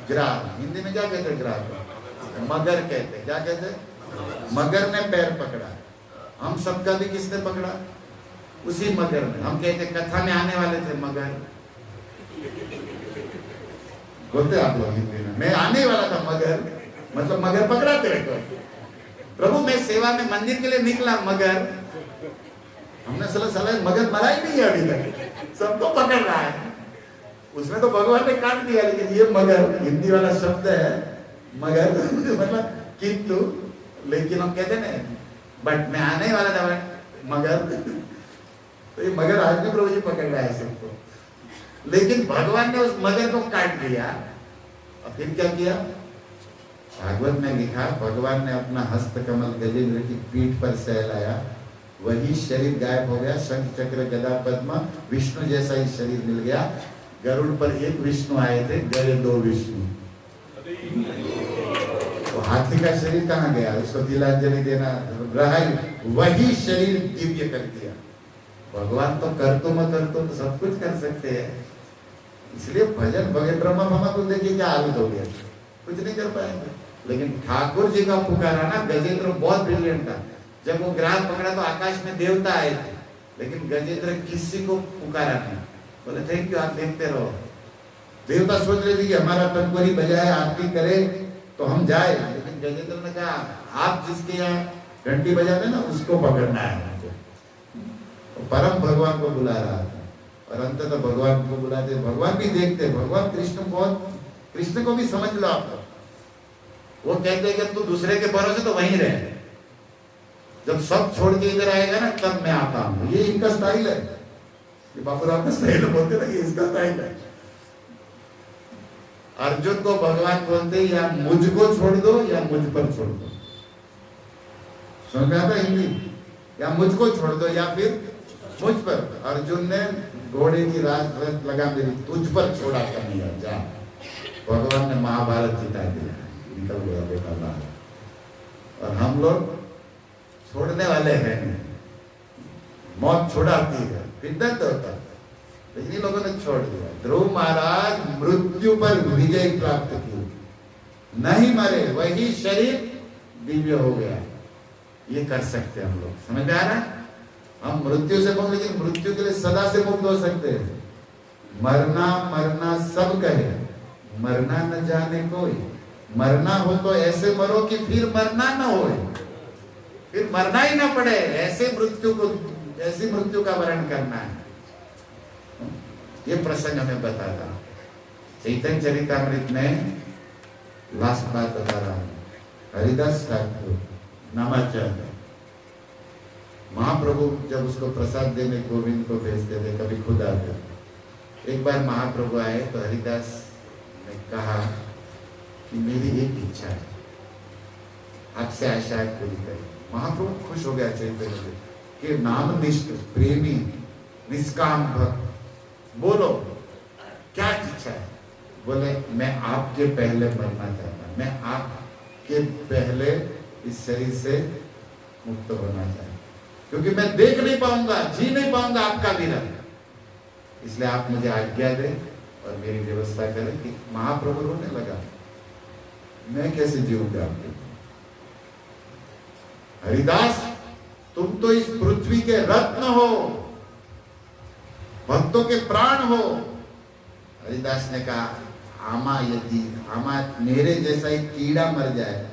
ग्राह। हिंदी में क्या कहते हैं? ग्राह, मगर कहते। क्या कहते? मगर ने पैर पकड़ा। हम सबका भी किसने पकड़ा? उसी मगर ने। हम कहते कथा में आने वाले थे मगर, बोलते आप लोग हिंदी में, मैं आने वाला था मगर, मतलब मगर पकड़ा तेरे को। प्रभु मैं सेवा में मंदिर के लिए निकला, मगर हमने सलाह मगर मरा ही नहीं है अभी तक, सबको पकड़ रहा है। उसमें तो भगवान ने काट दिया, लेकिन ये मगर हिंदी वाला शब्द है, मगर मतलब किंतु, लेकिन हम कहते ना बट मैं आने वाला था मगर, तो ये मगर आज भी प्रभु जी पकड़ रहा है सबको। लेकिन भगवान ने उस मगर को काट दिया। और फिर क्या किया? भागवत में लिखा, भगवान ने अपना हस्त कमल गजेंद्र की पीठ पर सहलाया, वही शरीर गायब हो गया, शंख चक्र गदा पद्म विष्णु जैसा ही शरीर मिल गया। गरुड़ पर एक विष्णु आए थे, गए 2 विष्णु। तो हाथी का शरीर कहाँ गया? उसको तिलांजलि देना रहा, वही शरीर दिव्य कर दिया। भगवान तो कर तुम सब कुछ कर सकते हैं। इसलिए भजन भगत ब्रह्मा मामा को देखिए क्या हालत हो गया, कुछ नहीं कर पाएंगे। लेकिन ठाकुर जी का पुकारा ना, गजेंद्र बहुत ब्रिलियंट था। जब वो ग्राह पकड़ा तो आकाश में देवता आए थे, लेकिन गजेंद्र किसी को पुकारा नहीं, बोले थैंक यू, आप देखते रहो। देवता सोच रहे थे कि हमारा टंकोरी बजाए, आरती करे तो हम जाए, लेकिन गजेंद्र ने कहा आप जिसके यहाँ घंटी बजाते ना उसको पकड़ना है मुझे। तो परम भगवान को बुला रहा था, और अंततः तो भगवान को बुलाते, भगवान भी देखते, भगवान कृष्ण को भी समझ लो आप। वो कहते हैं कि तू दूसरे के भरोसे तो वहीं रहे, जब सब छोड़ के इधर आएगा ना तब मैं आता हूं। ये इनका स्टाइल है, बाबूराव का स्टाइल बोलते ना, ये इसका स्टाइल है। अर्जुन को भगवान बोलते या मुझको छोड़ दो या मुझ पर छोड़ दो। समझ में आता हिंदी? या मुझको छोड़ दो या फिर मुझ पर। अर्जुन ने घोड़े की रात लगा मेरी तुझ पर छोड़ा कन्हैया जा। भगवान ने महाभारत जिता दिया, निकल गया बेटा बाहर। और हम लोग छोड़ने वाले हैं नहीं, मौत छुड़ाती है, फिर दर्द होता है, लेकिन इन लोगों ने छोड़ दिया। ध्रुव महाराज मृत्यु पर विजय प्राप्त की, नहीं मरे, वही शरीर दिव्य हो गया। ये कर सकते हैं हम लोग, समझ में आ रहा है? हम मृत्यु से मुक्त, लेकिन मृत्यु के लिए सदा से मुक्त हो सकते हैं। मरना मरना सब कहे, मरना न जाने कोई। मरना हो तो ऐसे मरो कि फिर मरना न हो, फिर मरना ही ना पड़े। ऐसे मृत्यु को, ऐसी मृत्यु का वर्ण करना है। ये प्रसंग हमें बताता चैतन्य चरितामृत में। लास्ट बात बता रहा हूं, हरिदास ठाकुर नामाचार्य महाप्रभु जब उसको प्रसाद देने गोविंद को भेजते थे, कभी खुद आते। एक बार महाप्रभु आए तो हरिदास ने कहा कि मेरी एक इच्छा है, आपसे आशाएं पूरी करें। महाप्रभु खुश हो गया चैतन्य से कि नामनिष्ठ प्रेमी निष्काम भक्त, बोलो क्या इच्छा है? बोले मैं आपके पहले मरना चाहता, मैं आपके पहले इस शरीर से मुक्त होना चाहता, क्योंकि मैं देख नहीं पाऊंगा, जी नहीं पाऊंगा आपका विरह। इसलिए आप मुझे आज्ञा दें और मेरी व्यवस्था करें। कि महाप्रभु रोने लगा, मैं कैसे जीऊंगा आपके? हरिदास तुम तो इस पृथ्वी के रत्न हो, भक्तों के प्राण हो। हरिदास ने कहा आमा यदि आमा मेरे जैसा एक कीड़ा मर जाए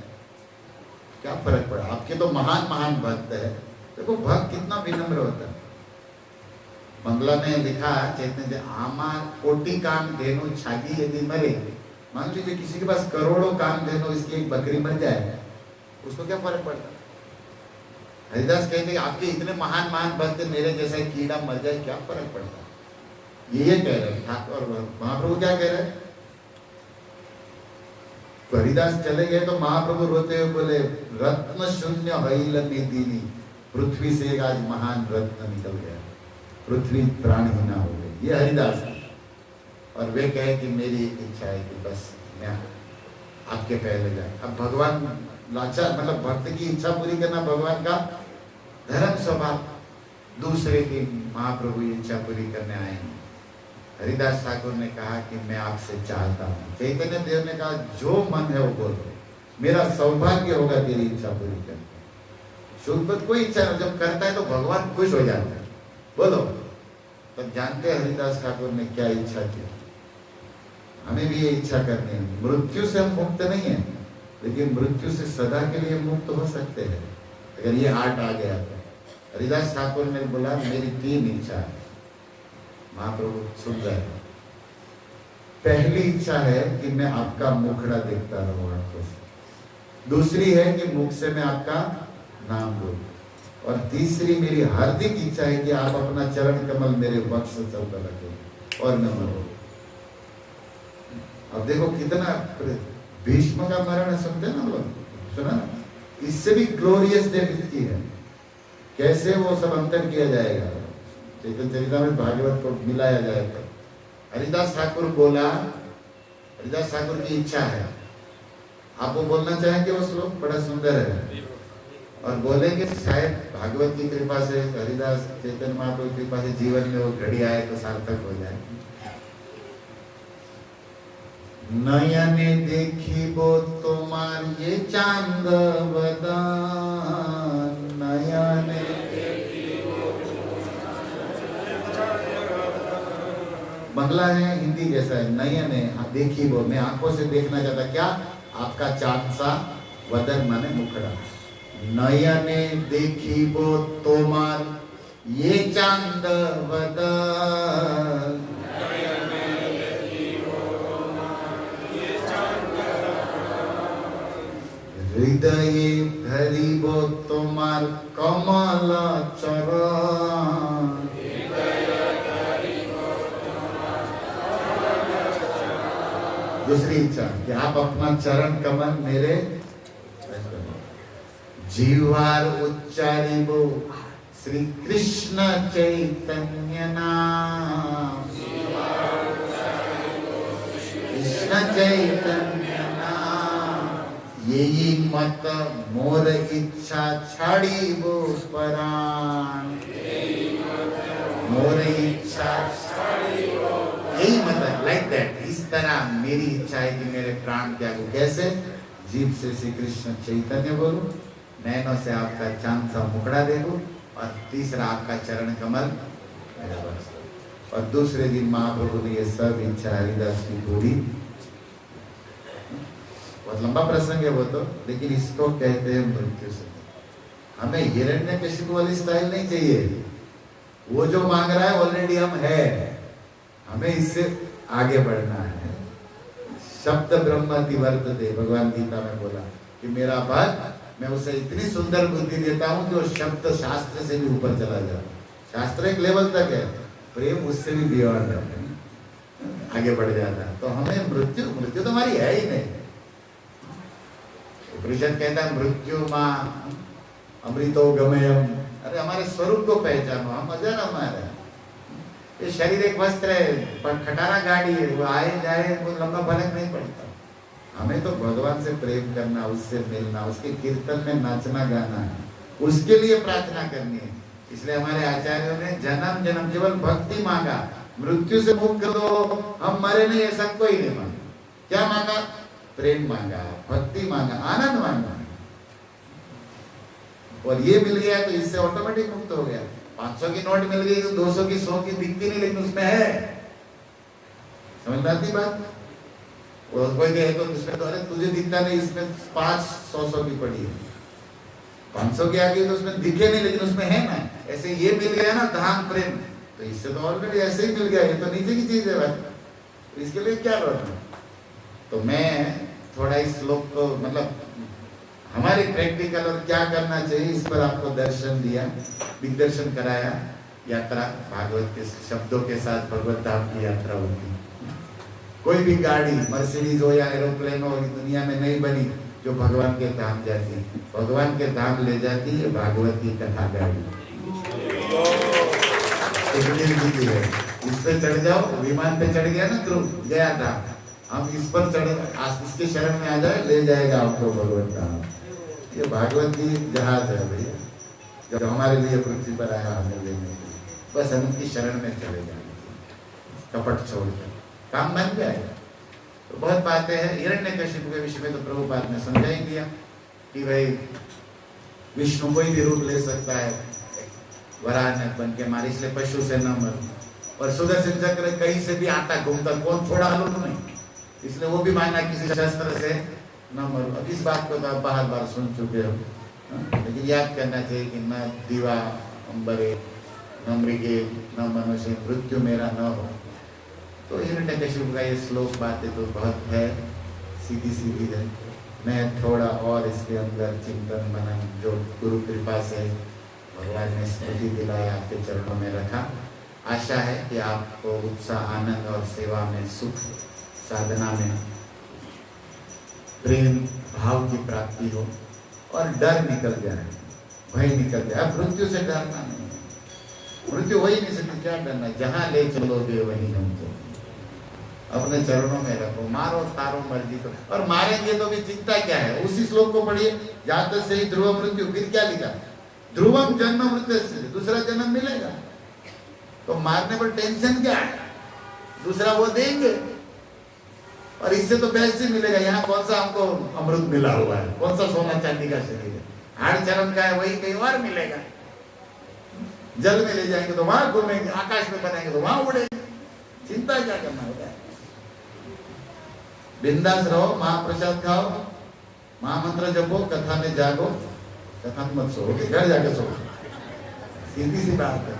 क्या फर्क पड़ा? आपके तो महान महान भक्त है। देखो भक्त कितना विनम्र होता है। मंगला में लिखा चैतन्य आमा कोटि काम धेनु छागी यदि मरे। मान लीजिए किसी के पास करोड़ों काम धेनु, इसकी एक बकरी मर जाए, उसको क्या फर्क पड़ता? हरिदास कहते हैं आपके इतने महान महान भक्त, मेरे जैसा एक कीड़ा मर जाए क्या फर्क पड़ता? ये कह रहे ठाकुर। और महाप्रभु क्या कह रहे? तो हरिदास चले गए तो महाप्रभु रोते हुए बोले रत्न शून्य हईल निधिनी, पृथ्वी से एक आज महान रत्न निकल गया, पृथ्वी प्राणहीना हो गई। ये हरिदास है। और वे कहे कि मेरी इच्छा है कि बस मैं आपके पहले जाए। अब भगवान लाचार, मतलब भक्त की इच्छा पूरी करना भगवान का धर्म स्वभाव। दूसरे की महाप्रभु इच्छा पूरी करने आए हैं। हरिदास ठाकुर ने कहा कि मैं आपसे चाहता हूँ। चैतन्य देव ने कहा जो मन है वो बोलो, मेरा सौभाग्य होगा तेरी इच्छा पूरी करना। शुद्ध कोई इच्छा नहीं, जब करता है तो भगवान खुश हो जाता है। बोलो। तब जानते हैं हरिदास ठाकुर ने क्या इच्छा की। हमें भी ये इच्छा करनी है। मृत्यु से हम मुक्त नहीं है, लेकिन मृत्यु से सदा के लिए मुक्त हो सकते हैं अगर ये हार्ट आ गया तो। हरिदास ठाकुर ने बोला मेरी 3 इच्छा है। महाप्रभु सुन रहे। पहली इच्छा है कि मैं आपका मुखड़ा देखता रहूं आंखों से। दूसरी है कि मुख से मैं आपका नाम लूं। और तीसरी मेरी हार्दिक इच्छा है कि आप अपना चरण कमल मेरे वक्ष से चलता रखें और मैं मरूं। अब देखो कितना भीष्म का मरण सुनते ना लोग, सुना? इससे भी ग्लोरियस डेथ की है। कैसे वो सब अंतर किया जाएगा? चैतन्य चरितामृत भागवत को मिलाया जाएगा। हरिदास ठाकुर बोला, हरिदास ठाकुर की इच्छा है। आप वो बोलना चाहेंगे? वो श्लोक बड़ा सुंदर है और बोलेंगे शायद भागवत की कृपा से, हरिदास चैतन्य महाप्रभु की कृपा से जीवन में वो घड़ी आए तो सार्थक हो जाए। नयने देखिबो तुम्हार ये चांद बदान, नयने बंगला है, हिंदी जैसा है। नयने देखिबो, मैं आंखों से देखना चाहता क्या? आपका चांद सा वदन माने मुखड़ा। नयने देखिबो तोमार ये चांद बदन, हृदय धरिबो तोमार कमल चरण। दूसरी इच्छा कि आप अपना चरण कमल मेरे जीवार उच्चारिबो श्री कृष्ण चैतन्य नाम, कृष्ण चैतन्य नाम, यही मत मोर इच्छा छाड़ी वो परान, मोर इच्छा यही मतलब लाइक दैट। इस तरह मेरी इच्छा है कि मेरे प्राण त्यागो। कैसे? जीभ से श्री कृष्ण चैतन्य बोलूं, नैनों से आपका चांद सा मुखड़ा देखूं, और तीसरा आपका चरण कमल मेरा बस। और दूसरे दिन महाप्रभु ने ये सब इच्छा हरिदास की पूरी। बहुत लंबा प्रसंग है वो तो, लेकिन इसको कहते हैं मृत्यु से। हमें हिरण्यकशिपु वाली स्टाइल नहीं चाहिए। वो जो मांग रहा है ऑलरेडी हम है, हमें इससे आगे बढ़ना है। शब्द ब्रह्म वर्तते, भगवान गीता में बोला कि मेरा भक्त, मैं उसे इतनी सुंदर बुद्धि देता हूं कि वो शब्द शास्त्र से भी ऊपर चला जाए। शास्त्र एक लेवल तक है, प्रेम उससे भी बियॉन्ड है, आगे बढ़ जाता है। तो हमें मृत्यु तो हमारी है ही नहीं। उपनिषद कहता है मृत्यु मां अमृतो गमयम। अरे हमारे स्वरूप को पहचानो, हम अजर हमारे। ये शरीर एक वस्त्र है, पर खटारा गाड़ी है, वो आए जाए कोई लंबा फर्क नहीं पड़ता। हमें तो भगवान से प्रेम करना, उससे मिलना, उसके कीर्तन में नाचना गाना है, उसके लिए प्रार्थना करनी है। इसलिए हमारे आचार्यों ने जन्म जन्म केवल भक्ति मांगा, मृत्यु से मुक्त दो, हम मरे नहीं ऐसा कोई नहीं मांगा। क्या मांगा? प्रेम मांगा, भक्ति मांगा, आनंद मांगा। और ये मिल गया तो इससे ऑटोमेटिक मुक्त हो गया। 500 की नोट मिल गई तो 200 की 100 की दिखती नहीं, लेकिन उसमें है। समझ में आती बात? और कोई कहे तो उसमें तो अरे तुझे दिखता नहीं, इसमें 500 की पड़ी है। 500 की आ गई तो उसमें दिखे नहीं, लेकिन उसमें है ना। ऐसे ये मिल गया ना धाम प्रेम, तो इससे तो ऑलरेडी ऐसे ही मिल गया। ये तो नीचे की चीज है बात, इसके लिए क्या करना। तो मैं थोड़ा इस श्लोक को मतलब हमारे प्रैक्टिकल और क्या करना चाहिए इस पर आपको दर्शन दिया, दिग्दर्शन कराया। यात्रा भागवत के शब्दों के साथ भगवत धाम की यात्रा होती है। कोई भी गाड़ी मर्सिडीज हो या एरोप्लेन हो दुनिया में नहीं बनी जो भगवान के धाम जाती है। भगवान के धाम ले जाती है भागवत की कथा गाड़ी। है इस पे चढ़ जाओ, विमान पे चढ़ गया ना ध्रुव, गया था। हम इस पर चढ़, इसके शरण में आ जाए, ले जाएगा आपको भगवत धाम। ये भागवत की जहाज है भैया, जब हमारे लिए पृथ्वी पर आया हमें लेने के लिए, बस हम उनकी शरण में चले जाएंगे, कपट छोड़कर काम बन जाएगा। तो बहुत बातें हैं। हिरण्यकशिपु के विषय में तो प्रभुपाद ने समझा ही दिया कि भाई विष्णु कोई भी रूप ले सकता है, वराह बन के मारे, इसलिए पशु से न मर। और सुदर्शन चक्र कहीं से भी आता घूमता, कौन छोड़ा हलून नहीं, इसलिए वो भी माना किसी शस्त्र से न मरो। अब इस बात को तो आप बार बार सुन चुके हो, लेकिन याद करना चाहिए कि न दीवा अंबरे, न मृगे, न मनुष्य, मृत्यु मेरा न हो। तो हिरण्यकशिपु का ये श्लोक बातें तो बहुत है, सीधी सीधी है। मैं थोड़ा और इसके अंदर चिंतन बना, जो गुरु कृपा से भगवान ने स्मृति दिलाया, आपके चरणों में रखा। आशा है कि आपको उत्साह, आनंद और सेवा में, सुख, साधना में प्रेम भाव की प्राप्ति हो और डर निकल जाए, भय निकल जाए। अब मृत्यु से डरना नहीं, मृत्यु हो ही नहीं सकती, क्या डरना। जहां ले चलोगे वहीं हमको अपने चरणों में रखो, मारो तारो मर्जी को। और मारेंगे तो भी चिंता क्या है, उसी श्लोक को पढ़िए, जात से ही ध्रुव मृत्यु। फिर क्या लिखा? ध्रुवम जन्म मृत्यु से, दूसरा जन्म मिलेगा। तो मारने पर टेंशन क्या है, दूसरा वो देंगे। और इससे तो बेस्ट ही मिलेगा। यहाँ कौन सा हमको अमृत मिला हुआ है, कौन सा सोना चांदी का शरीर है, हाड़ चरण का है, वही कहीं और मिलेगा। जल में ले जाएंगे तो वहां घूमेंगे, आकाश में बनाएंगे तो वहां उड़ेंगे। चिंता क्या करना होता है। बिंदास रहो, महाप्रसाद खाओ, महामंत्र जपो, कथा में जागो, कथा में मत सो, घर जाके सो, सीधी सी बात है।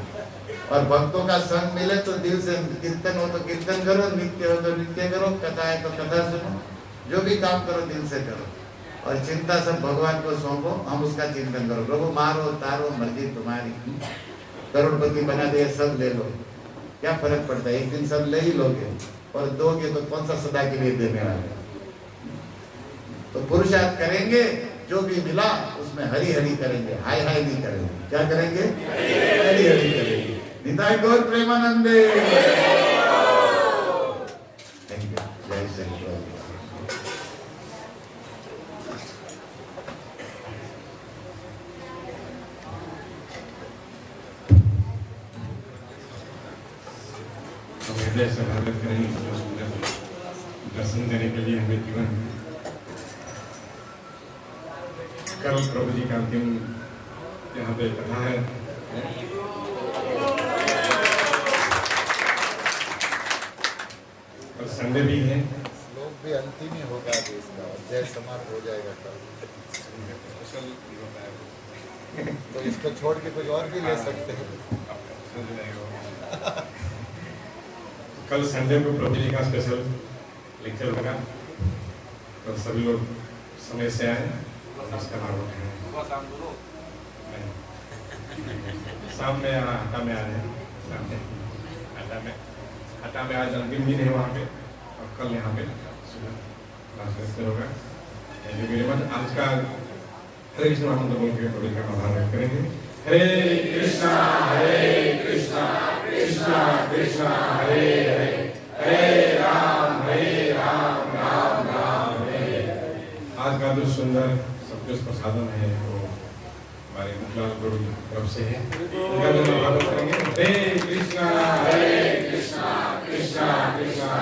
और भक्तों का संग मिले तो दिल से, कीर्तन हो तो कीर्तन करो, नित्य हो तो नित्य करो, कथा है तो कथा सुनो, जो भी काम करो दिल से करो। और चिंता सब भगवान को सौंपो, हम उसका चिंतन करो। प्रभु मारो तारो मर्जी तुम्हारी, करोड़पति बना दे सब ले लो, क्या फर्क पड़ता है, एक दिन सब ले ही लोगे। और दोगे तो कौन सा सदा के लिए देने वाले। तो पुरुषार्थ करेंगे जो भी मिला उसमें हरी हरी करेंगे, हाय हाय नहीं करेंगे। क्या करेंगे? हरी हरी करेंगे। निताय गौर प्रेमानंदे। Thank you. जय श्री प्रभु। हृदय से स्वागत करेंगे इतना सुंदर दर्शन देने के लिए हमें जीवन। कल प्रभु जी का अंतिम यहाँ पे कथा है। और संडे भी है। लोग भी अंतिम ही होगा अभी इसका, जय समाप्त हो जाएगा कल। स्पेशल होता है तो इसको छोड़ के कुछ और भी ले सकते हैं। कल संडे को प्रभु जी का स्पेशल लेक्चर होगा, तो सभी लोग समय से आए और इसका लाभ उठाएं। शाम में यहाँ हटा में आ रहे हैं। शाम में हटा में आज अंतिम दिन है वहाँ पे, और कल यहाँ पे सुबह लास्ट लेक्चर होगा। Thank you very much. आज का हरे कृष्ण महामंत्र बोल के प्रभु जी का आभार व्यक्त करेंगे। हरे कृष्णा कृष्णा कृष्णा हरे हरे, हरे राम राम राम हरे। आज का जो सुंदर सब कुछ प्रसादन है वो हमारे मुखलाल गुरु की तरफ से है। उनका जो स्वागत करेंगे। हरे कृष्णा कृष्णा कृष्णा कृष्णा